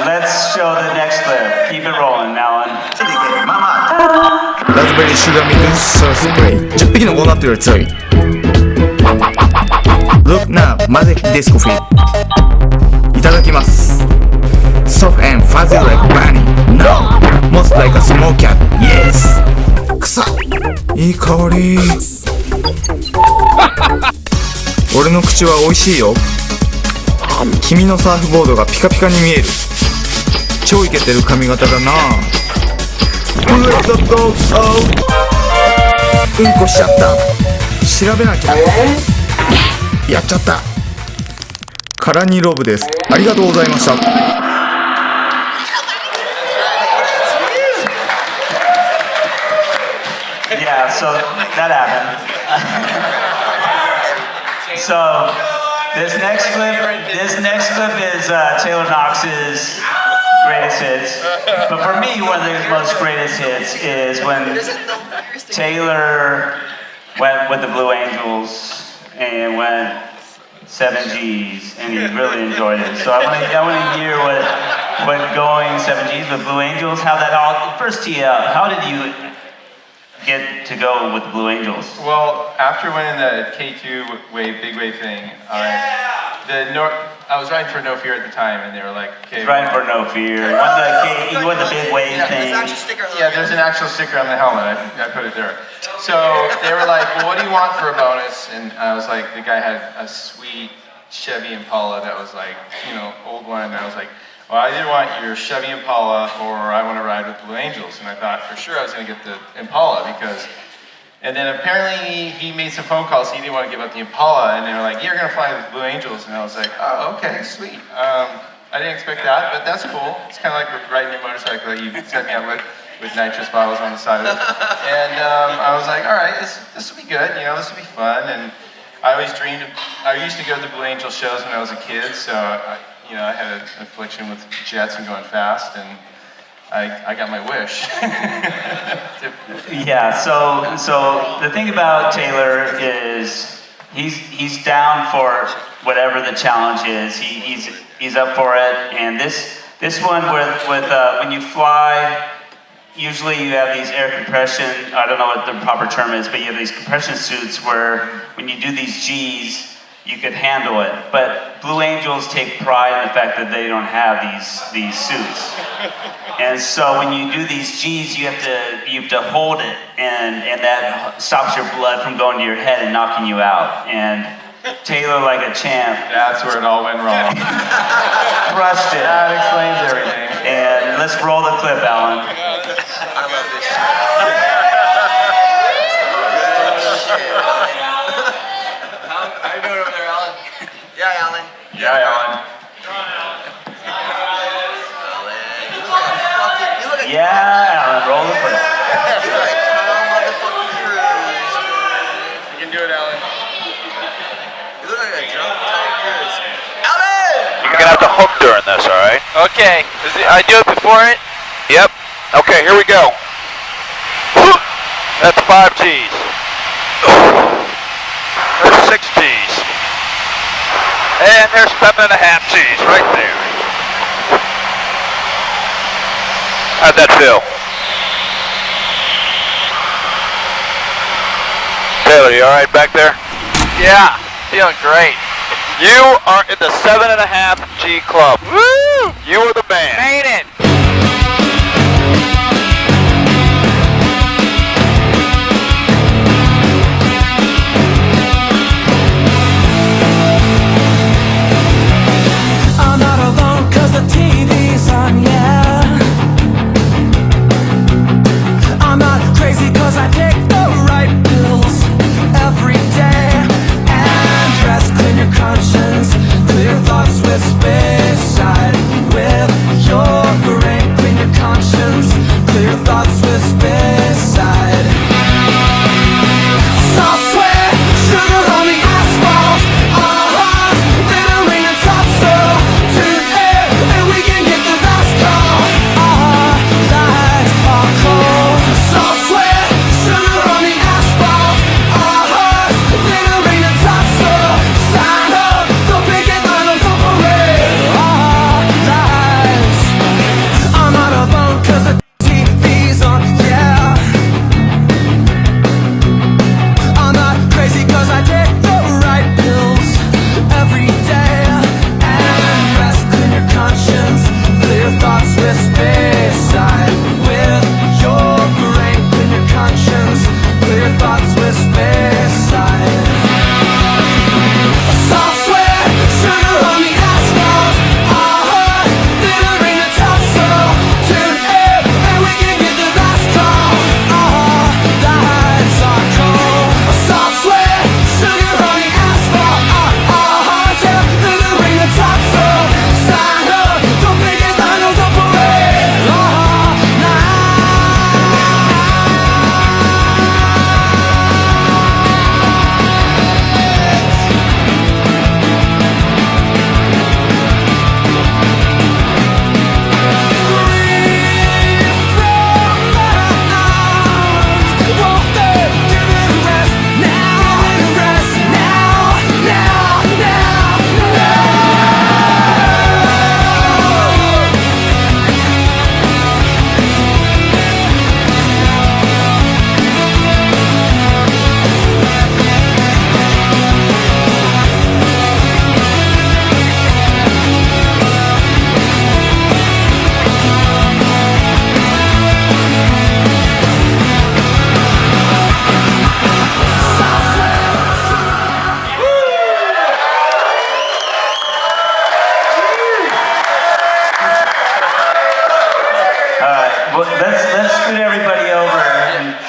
Let's show the next clip. Keep it rolling, Alan. ラズベリーシュガーミルクソースプレイ10匹のウォーナットより強い Look now, magic disco feed いただきます Soft and fuzzy like bunny No, most like a small cat Yes 臭いいい香り俺の口は美味しいよ君のサーフボードがピカピカに見える超イケてる髪型だなうんこしちゃった調べなきゃやっちゃったカラニロブですありがとうございました Yeah, so that happened. So this next clip is Taylor Knox's greatest hits. But for me, one of the most greatest hits is when Taylor went with the Blue Angels and went 7Gs, and he really enjoyed it. So I want to hear what going 7Gs with Blue Angels, how that all first tee up. How did you get to go with the Blue Angels? Well, after winning the K2 wave, big wave thing, I was riding for No Fear at the time, and they were like, okay. He's riding for No Fear. He won the big wave thing. Yeah, there's an actual sticker on the helmet. I put it there. So they were like, well, what do you want for a bonus? And I was like, the guy had a sweet Chevy Impala that was like, old one. And I was like, well, I either want your Chevy Impala or I want to ride with Blue Angels. And I thought for sure I was going to get the Impala because. And then apparently he made some phone calls. He didn't want to give up the Impala, and they were like, "You're gonna fly with Blue Angels," and I was like, "Oh, okay, sweet." I didn't expect that, but that's cool. It's kind of like riding your motorcycle that you set me up with nitrous bottles on the side of it. And I was like, "All right, this will be good. This will be fun." And I always dreamed. I used to go to the Blue Angel shows when I was a kid, so I had an affliction with jets and going fast, and I got my wish. Yeah, so the thing about Taylor is he's down for whatever the challenge is. He's up for it. And this one with when you fly, usually you have these air compression, I don't know what the proper term is, but you have these compression suits where when you do these G's, you could handle it. But Blue Angels take pride in the fact that they don't have these suits. And so when you do these G's, you have to hold it, and that stops your blood from going to your head and knocking you out. And Taylor, like a champ, that's where it all went wrong. Crushed it. That explains everything. And let's roll the clip, Alan. I love this shit. How you doing over there, Alan? Yeah, Alan. Yeah, Alan. Yeah, Alan, roll the clip. You can do it, Alan. You look like a drunk Tom Cruise. Alan! You're gonna have to hook during this, all right? Okay. I do it before it? Yep. Okay, here we go. That's 5 G's. There's 6 G's. And there's 7.5 G's right there. How'd that feel? Taylor, you all right back there? Yeah, feeling great. You are in the 7.5 G club. Woo! You are the man. Made it. I'm not alone 'cause the TV's on, yeah. I'm not crazy 'cause I take the right pills every day. And rest, clean your conscience, clear your thoughts with space side with your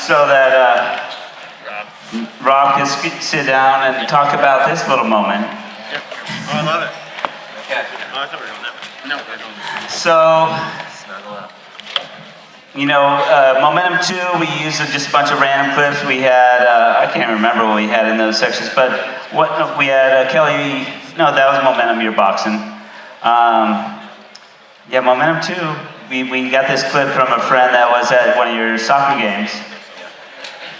so that Rob can sit down and talk about this little moment. Oh, I love it. Okay. Oh, I thought we were doing that. No, we're doing that. So, you know, Momentum 2, we used just a bunch of random clips. We had, I can't remember what we had in those sections, but what we had Kelly, no, that was Momentum, you're boxing. Yeah, Momentum 2, we got this clip from a friend that was at one of your soccer games.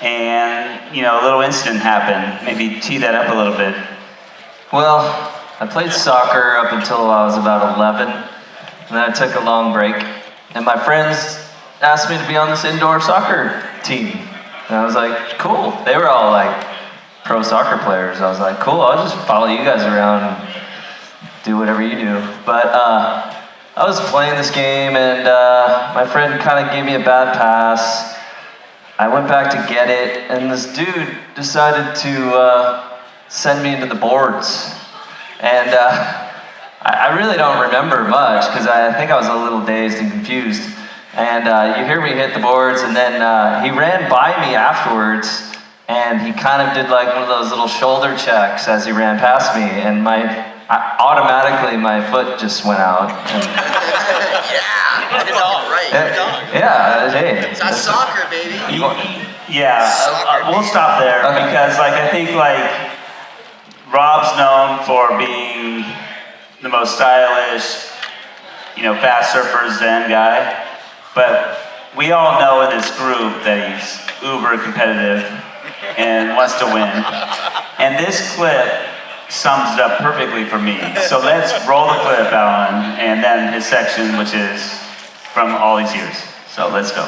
And, you know, a little incident happened. Maybe tee that up a little bit. Well, I played soccer up until I was about 11, and then I took a long break, and my friends asked me to be on this indoor soccer team. And I was like, cool. They were all like pro soccer players. I was like, cool, I'll just follow you guys around and do whatever you do. But I was playing this game, and my friend kind of gave me a bad pass. I went back to get it, and this dude decided to send me into the boards. And I really don't remember much, because I think I was a little dazed and confused. And you hear me hit the boards, and then he ran by me afterwards, and he kind of did like one of those little shoulder checks as he ran past me, and automatically my foot just went out. And Yeah, good dog, right? Good dog. Yeah, hey. It's not soccer, baby. Yeah, we'll stop there because, like, I think like Rob's known for being the most stylish, you know, fast surfer Zen guy, but we all know in this group that he's uber competitive and wants to win. And this clip sums it up perfectly for me. So let's roll the clip, Alan, and then his section, which is from all these years. So let's go.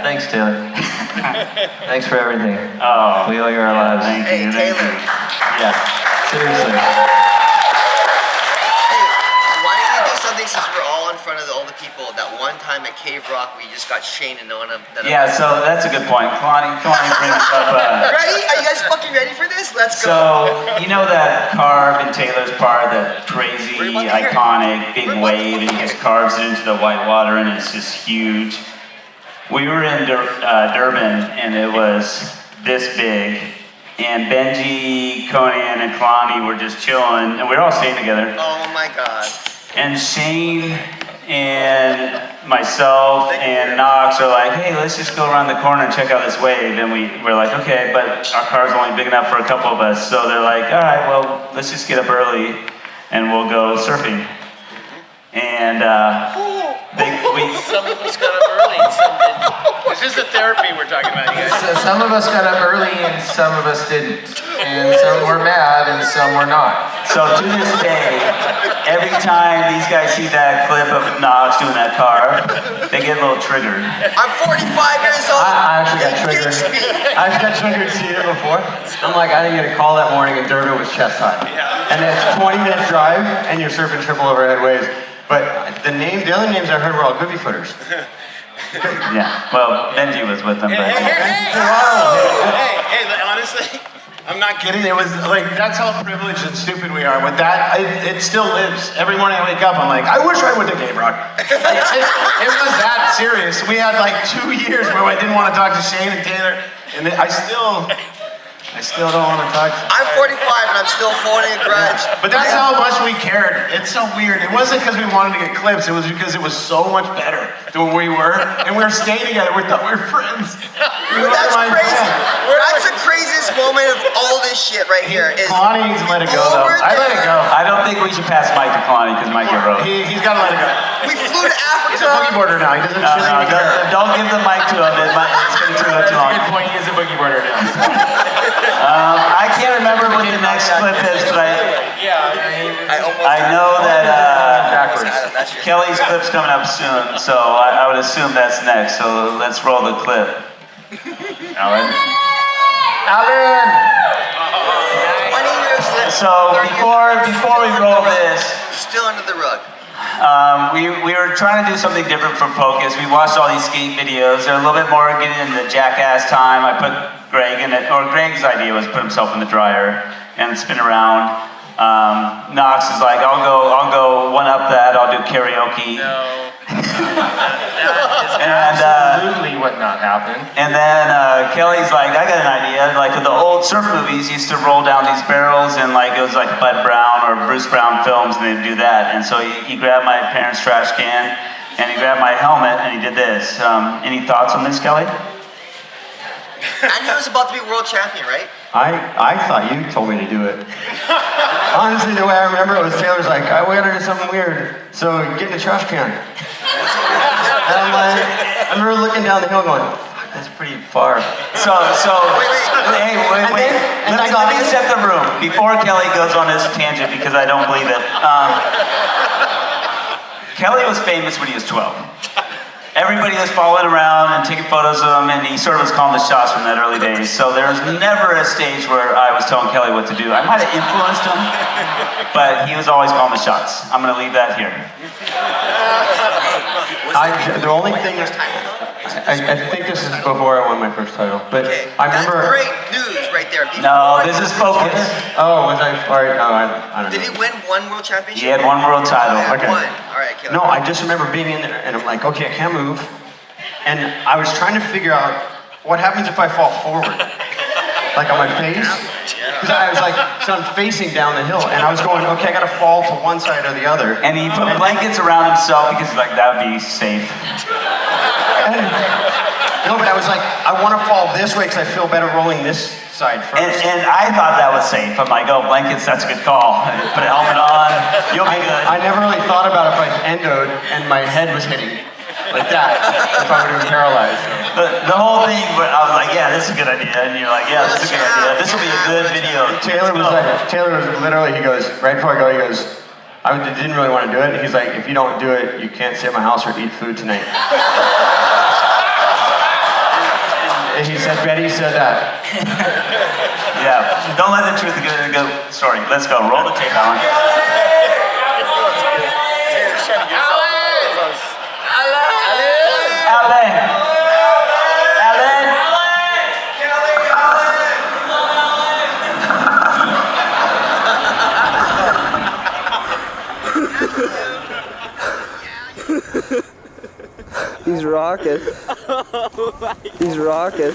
Thanks, Taylor. Thanks for everything. Oh, we owe you our lives. Thank you. Hey, Taylor. Yeah, seriously. Hey, why don't you do something since we're all in front of all the people? That one time at Cave Rock, we just got Shane and Nona. Yeah, so that's a good point. Kalani brings up. Ready? Are you guys fucking ready for this? Let's go. So, you know that carve in Taylor's part, that crazy, iconic, big wave, and he just carves it into the white water, and it's just huge. We were in Durban, and it was this big, and Benji, Conan, and Kalani were just chilling, and we were all staying together. Oh my God. And Shane and myself and Knox are like, hey, let's just go around the corner and check out this wave. And we're like, okay, but our car's only big enough for a couple of us. So they're like, all right, well, let's just get up early and we'll go surfing. And some of us got up early and some didn't. This is the therapy we're talking about, you guys. So some of us got up early and some of us didn't. And some were mad and some were not. So to this day, every time these guys see that clip of Knox doing that carve, they get a little triggered. I'm 45 years old. I actually got triggered. I got triggered seeing it before. I'm like, I didn't get a call that morning and Durban was chest high. And it's a 20-minute drive and you're surfing triple overhead waves. But the other names I heard were all goofy footers. Yeah, well, Benji was with them. But... Hey, honestly, I'm not kidding. It was like, that's how privileged and stupid we are. With that, it still lives. Every morning I wake up, I'm like, I wish I went to Cave Rock. It was that serious. We had like 2 years where I didn't want to talk to Shane and Taylor, and I still don't want to talk to I'm 45 and I'm still holding a grudge. But that's how much we cared. It's so weird. It wasn't because we wanted to get clips. It was because it was so much better than we were. And we were staying together. We thought we were friends. That's crazy. That's the craziest moment of all this shit right here. Kalani needs to let it go, though. I let it go. I don't think we should pass Mike to Kalani because Mike get road. He's got to let it go. We flew to Africa. He's a boogie boarder now. He doesn't don't give the mic to him. It's going to too long. Good point. He is a boogie boarder now. I can't remember what the next clip is, but I know that Kelly's clip's coming up soon, so I would assume that's next. So let's roll the clip. Alan. 20 years later. So before we roll this, still under the rug. we were trying to do something different for Focus. We watched all these skate videos. They're a little bit more getting into jackass time. I put Greg in it, or Greg's idea was put himself in the dryer and spin around. Knox is like, I'll go one up that. I'll do karaoke. No. And absolutely would not happen. And then Kelly's like, I got an idea. Like the old surf movies used to roll down these barrels, and like it was like Bud Brown or Bruce Brown films, and they'd do that. And so he grabbed my parents' trash can, and he grabbed my helmet, and he did this. Any thoughts on this, Kelly? And he was about to be world champion, right? I thought you told me to do it. Honestly, the way I remember it was Taylor's like, we gotta do something weird, so get in the trash can. And I'm like, I remember looking down the hill going, fuck, that's pretty far. So wait. Let me set the room before Kelly goes on his tangent because I don't believe it. Kelly was famous when he was 12. Everybody was following around and taking photos of him, and he sort of was calling the shots from that early days. So there was never a stage where I was telling Kelly what to do. I might have influenced him, but he was always calling the shots. I'm going to leave that here. The only thing I think this is before I won my first title, but I remember. That's great news right there. No, this is Focus. Oh, was I? All right, no, I don't know. Did he win one world championship? He had one world title. Okay. All right, Kelly. No, I just remember being in there, and I'm like, okay, I can't move, and I was trying to figure out what happens if I fall forward, like on my face, because I was like, so I'm facing down the hill, and I was going, okay, I gotta fall to one side or the other. And he put blankets around himself because he's like, that would be safe. No, but I was like, I want to fall this way because I feel better rolling this side first. And I thought that was safe. I'm like, oh, blankets, that's a good call. Put a helmet on, you'll be good. I never really thought about if I endoed and my head was hitting like that, if I would have been paralyzed. The whole thing, I was like, yeah, this is a good idea. And you're like, yeah, this is a good idea. This will be a good video. Taylor was literally, he goes, right before I go, he goes, I didn't really want to do it. He's like, if you don't do it, you can't stay at my house or eat food tonight. He said, Betty said that. Yeah, don't let the truth go. Sorry, let's go. Roll the tape, Alan. He's rocking. He's rocking.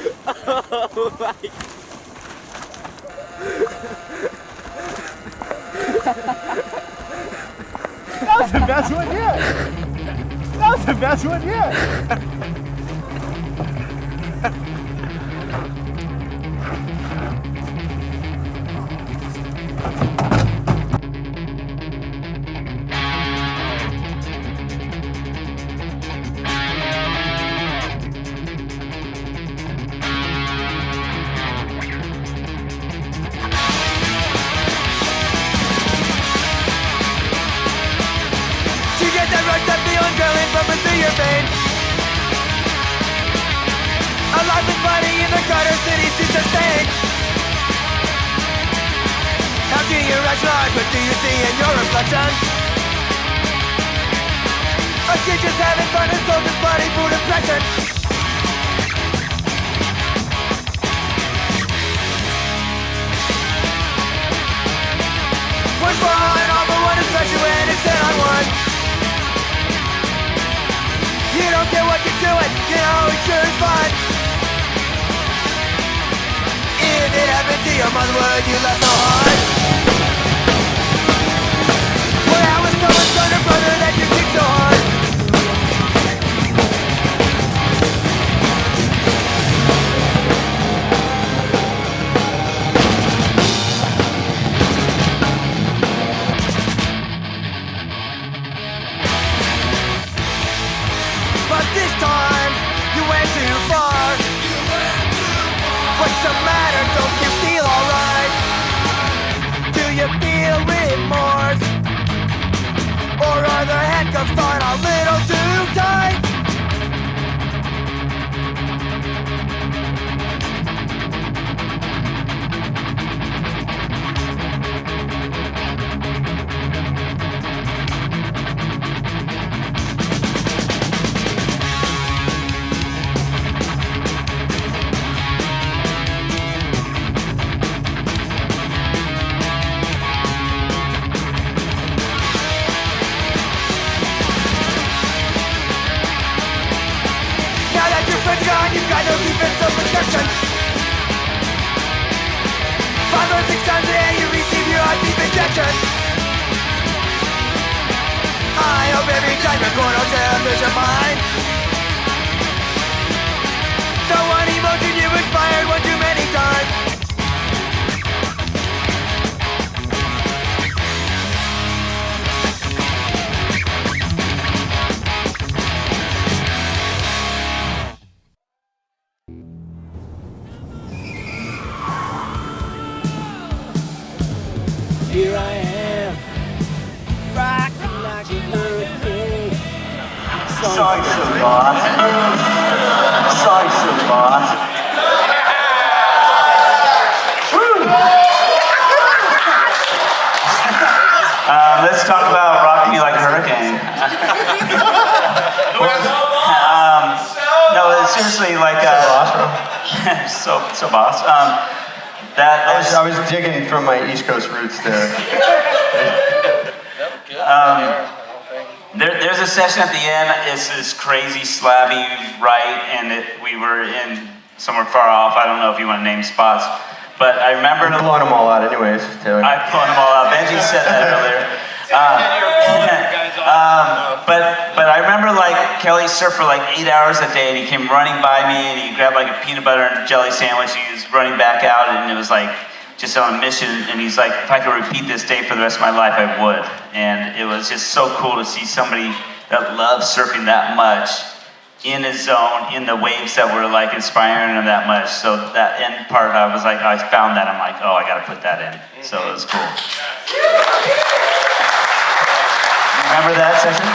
That was the best one yet. That was the best one yet. Your veins. A life is fighting in the gutter cities to sustain. How do you rationalize what do you see in your reflection? A kid just having fun and sold his bloody food impression. One for all and all but one, especially when it's 10 on 1. You don't care what you're doing, you know it sure is fun. If it happened to your mother, would you left no heart? Well, I was someone's son or brother that you kicked so hard. But this time, you went too far. What's the matter? Don't you feel alright? Do you feel remorse? Or are the handcuffs on a little too tight? You've got no defense, no protection. 5 or 6 times a day you receive your heartbeat injection. I hope every time you're going to lose your mind. The one emotion you inspired one too many times. Here I am, rocking like a hurricane. Sorry, so boss. Sorry, so boss. Let's talk about rocking you like a hurricane. No, seriously, like so boss. I was digging from my East Coast roots there. There's a session at the end. It's this crazy slabby right, and we were in somewhere far off. I don't know if you want to name spots, but I remember blowing them all out, anyways. Taylor. I pulling them all out. Benji said that earlier. But I remember like Kelly surfed for like 8 hours a day, and he came running by me, and he grabbed like a peanut butter and jelly sandwich. He was running back out, and it was like just on a mission. And he's like, if I could repeat this day for the rest of my life, I would. And it was just so cool to see somebody that loves surfing that much in his zone, in the waves that were like inspiring him that much. So that end part, I was like, I found that. I'm like, oh, I got to put that in. So it was cool. Remember that session?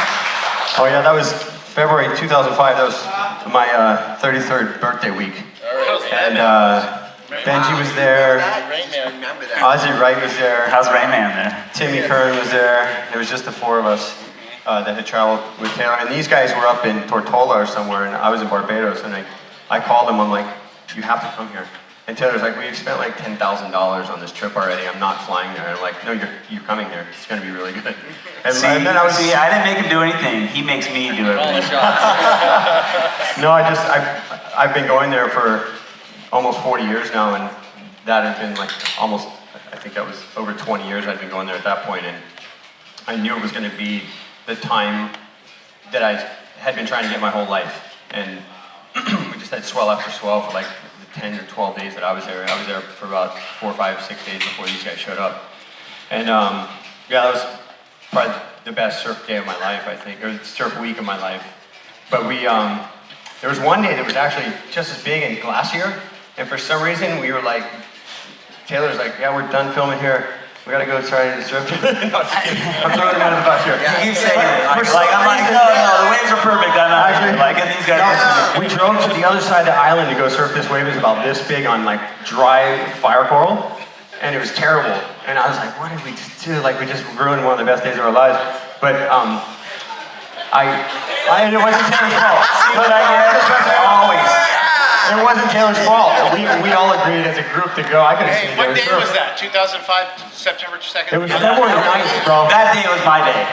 Oh yeah, that was February 2005. That was my 33rd birthday week. And Benji was there. Ozzy Wright was there. How's Rain Man there? Timmy Curran was there. It was just the four of us that had traveled with Taylor. And these guys were up in Tortola or somewhere, and I was in Barbados. And I called them. I'm like, you have to come here. And Taylor's like, we've spent like $10,000 on this trip already. I'm not flying there. And I'm like, no, you're coming here. It's going to be really good. And then I didn't make him do anything. He makes me do everything. No, I've been going there for almost 40 years now, and that had been like almost, I think that was over 20 years I'd been going there at that point, and I knew it was going to be the time that I had been trying to get my whole life. And we just had swell after swell for like the 10 or 12 days that I was there. I was there for about 4, 5, 6 days before these guys showed up. And yeah, that was probably the best surf day of my life, I think, or surf week of my life. But there was one day that was actually just as big and glacier, and for some reason we were like, Taylor's like, yeah, we're done filming here. We gotta go try to surf. No, I'm throwing him out of the bus here. He keeps saying it. I'm like, no, the waves are perfect. I'm not actually like it. These guys. We drove to the other side of the island to go surf. This wave is about this big on like dry fire coral, and it was terrible. And I was like, what did we just do? Like we just ruined one of the best days of our lives. But it wasn't Taylor's fault. But always. It wasn't Taylor's fault. We all agreed as a group to go. I could have seen What day Taylor was surf. that? 2005, September 2nd? It was February 9th, bro. That day was my day.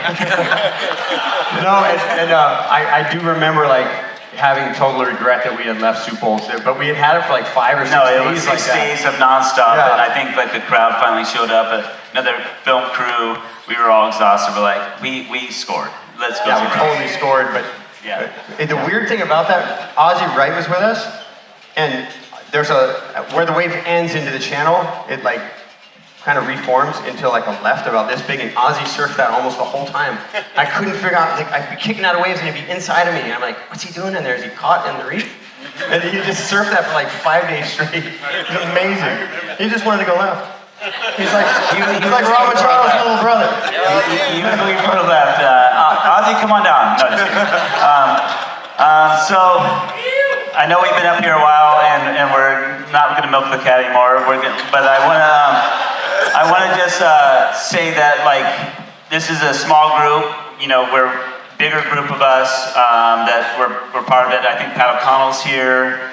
No, I do remember like having total regret that we had left Sioux Falls, but we had it for like 5 or 6 days. No, it was 6 days of nonstop, Yeah. and I think like the crowd finally showed up. Another film crew. We were all exhausted. We're like, we scored. Let's go. Yeah, we totally scored. But yeah. The weird thing about that, Ozzy Wright was with us, and there's where the wave ends into the channel, it like kind of reforms into like a left about this big, and Ozzy surfed that almost the whole time. I couldn't figure out, like I'd be kicking out of waves and he'd be inside of me, and I'm like, what's he doing in there? Is he caught in the reef? And he just surfed that for like 5 days straight. It was amazing. He just wanted to go left. He's like Rob Machado's little brother. He was looking for the left. Ozzy, come on down. No, just kidding. So I know we've been up here a while, and we're not going to milk the cat anymore. But I want to just say that like this is a small group. You know, we're a bigger group of us that we're part of it. I think Pat O'Connell's here.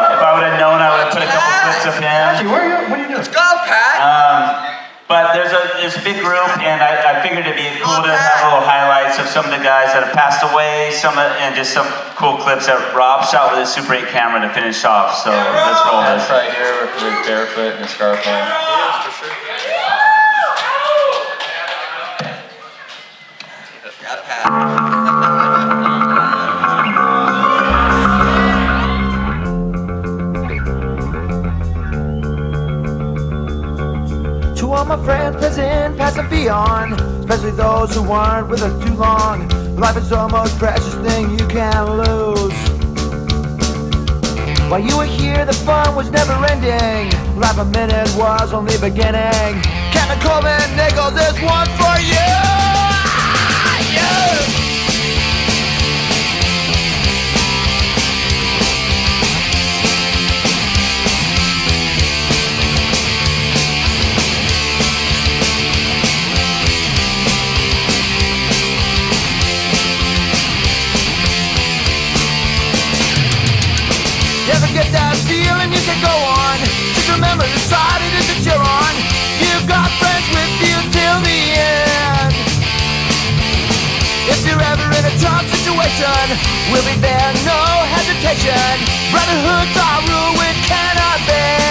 If I would have known, I would have put a couple clips of him. Actually, what are you doing? Let's go, Pat! But there's a big group, and I figured it'd be cool to have little highlights of some of the guys that have passed away, and just some cool clips that Rob shot with his Super 8 camera to finish off. So let's roll this. Right here with barefoot and a scarf on. Yeah, for sure. Yeah, Pat. To all my friends, present, past and beyond, especially those who weren't with us too long. Life is the most precious thing you can lose. While you were here, the fun was never ending. Life a minute was only beginning. Captain Coleman Nichols, this one's for you. Never get that feeling you can go on. Just remember the side it is that you're on. You've got friends with you till the end. If you're ever in a tough situation, we'll be there, no hesitation. Brotherhoods are rule we cannot bend.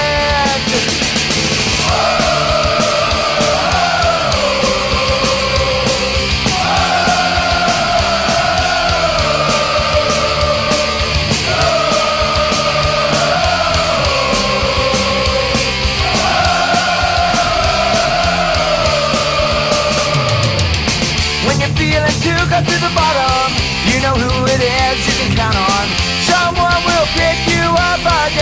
Cut to the bottom, you know who it is you can count on. Someone will pick you up again.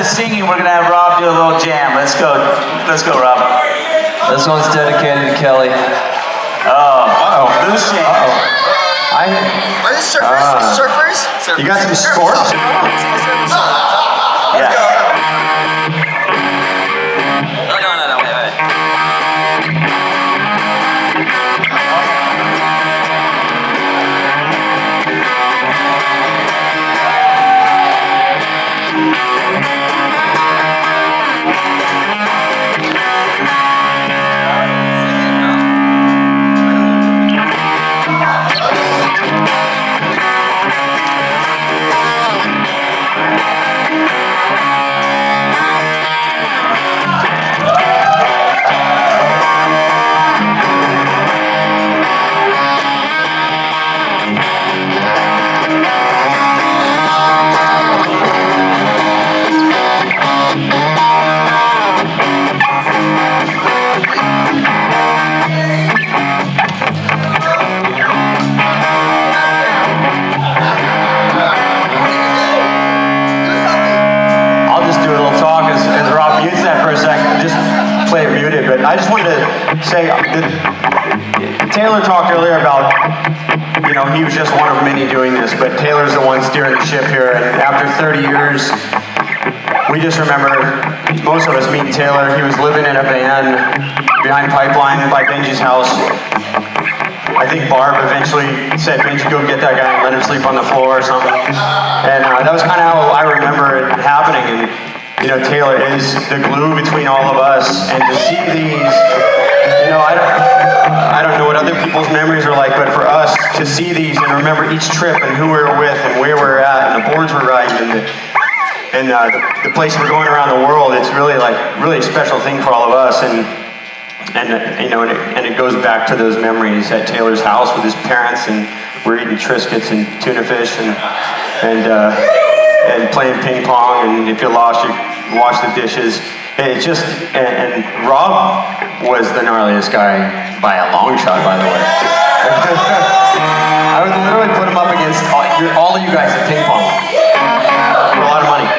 singing, we're gonna have Rob do a little jam. Let's go, Rob. This one's dedicated to Kelly. Oh, loose change. Are these surfers? Surfers? You got some scores? Yeah. No, wait. I'll just do a little talk as Rob mutes that for a second. Just play it muted. But I just wanted to say that Taylor talked earlier about, you know, he was just one of many doing this, but Taylor's the one steering the ship here. And after 30 years, we just remember most of us meeting Taylor. He was living in a van behind Pipeline by Benji's house. I think Barb eventually said, Benji, go get that guy and let him sleep on the floor or something. And that was kind of how I remember it happening. And, you know, Taylor is the glue between all of us. And to see these, you know, I don't know what other people's memories are like, but for us to see these and remember each trip and who we were with and where we were at and the boards we're riding and the place we're going around the world, it's really a special thing for all of us. And you know, and it goes back to those memories at Taylor's house with his parents, and we're eating Triscuits and tuna fish and playing ping pong. And if you're lost, you wash the dishes. It just and Rob was the gnarliest guy by a long shot, by the way. I would literally put him up against all of you guys at ping pong for a lot of money.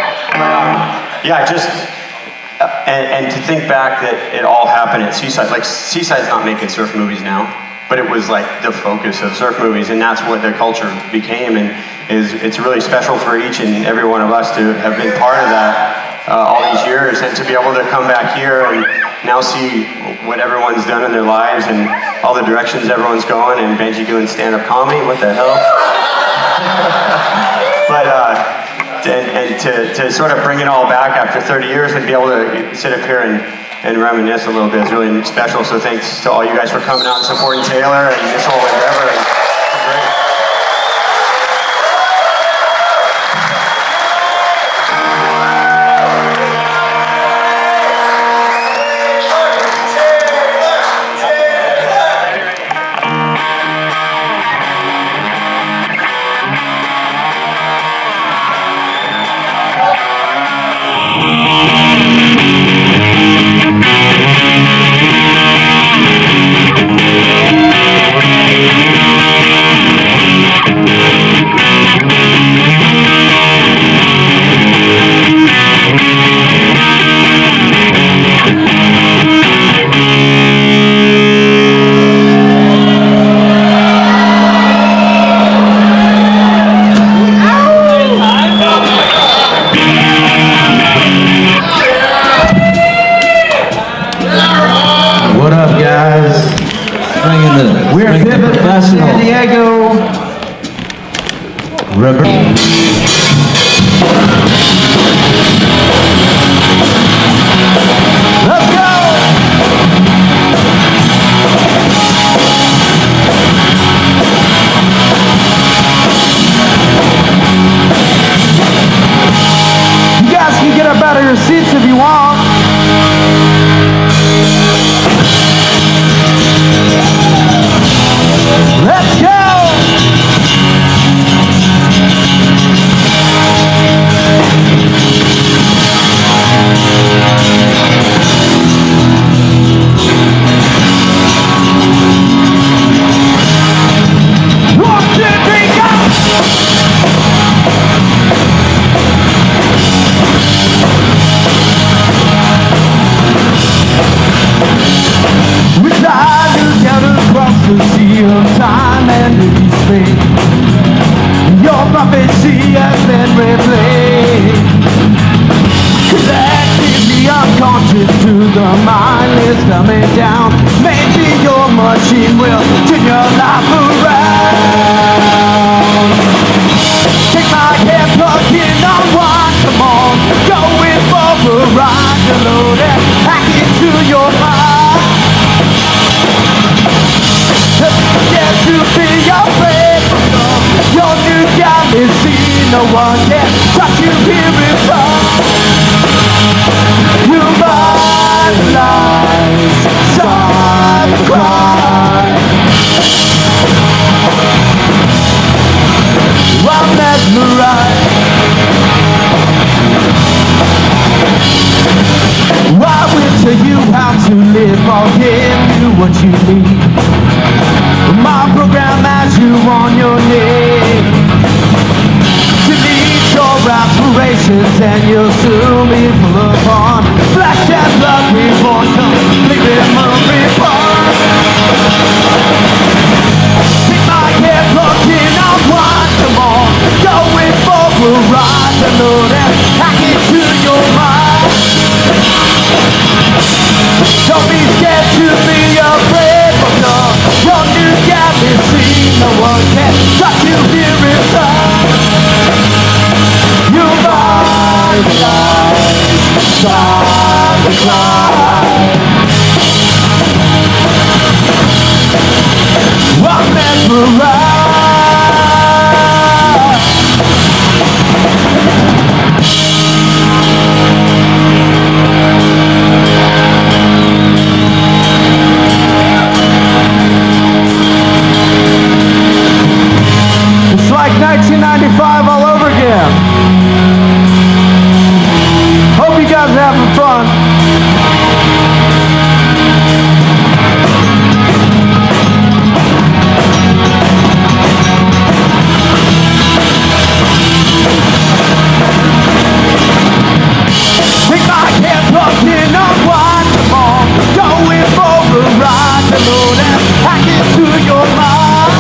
Yeah, just. And to think back that it all happened at Seaside. Like, Seaside's not making surf movies now, but it was like the focus of surf movies, and that's what the culture became. And it's really special for each and every one of us to have been part of that all these years, and to be able to come back here and now see what everyone's done in their lives and all the directions everyone's going, and Benji doing stand-up comedy. What the hell? But to sort of bring it all back after 30 years and be able to sit up here and reminisce a little bit is really special. So thanks to all you guys for coming out and supporting Taylor and this whole endeavor. It's great. San Diego. Let's go! You guys can get up out of your seats if you want. Let's go! heal time and release me. Your prophecy has been replayed. Collectively unconscious to the mindless coming down. Maybe your machine will turn your life around. Take my hand, plug in on one, come on. Going for a ride, to load it, hack into your mind. Get to be afraid of your new galaxy. No one can touch you here inside. You might lies, stop crying. I'm mesmerized. I will tell you how to live. I'll give you what you need. My program has you on your knee. Delete your aspirations and you'll soon be full of fun. Flesh and blood reborn, completely reborn. Take my hand, plug in on one, come on. Going for a ride, to load and hack into your mind. Don't be scared to be afraid, but no, your new galaxy, no one can touch you here inside. You might lies, stop the cry. I'm mesmerized. It's like 1995 all over again. Hope you guys are having fun. Take my hand, plug in on one, come on. Going for a ride, to load and hack into your mind.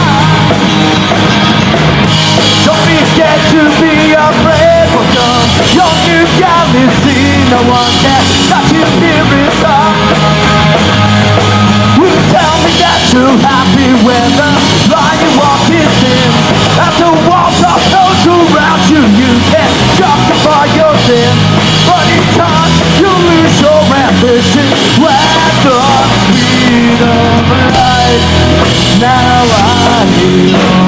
Don't be scared to be afraid, welcome your new galaxy. No one can touch you here inside. You tell me that you're happy when the line you walk is in. After walls are closed around you, you can't justify your sin. But in time, you lose your ambition at the speed of light. Now I hear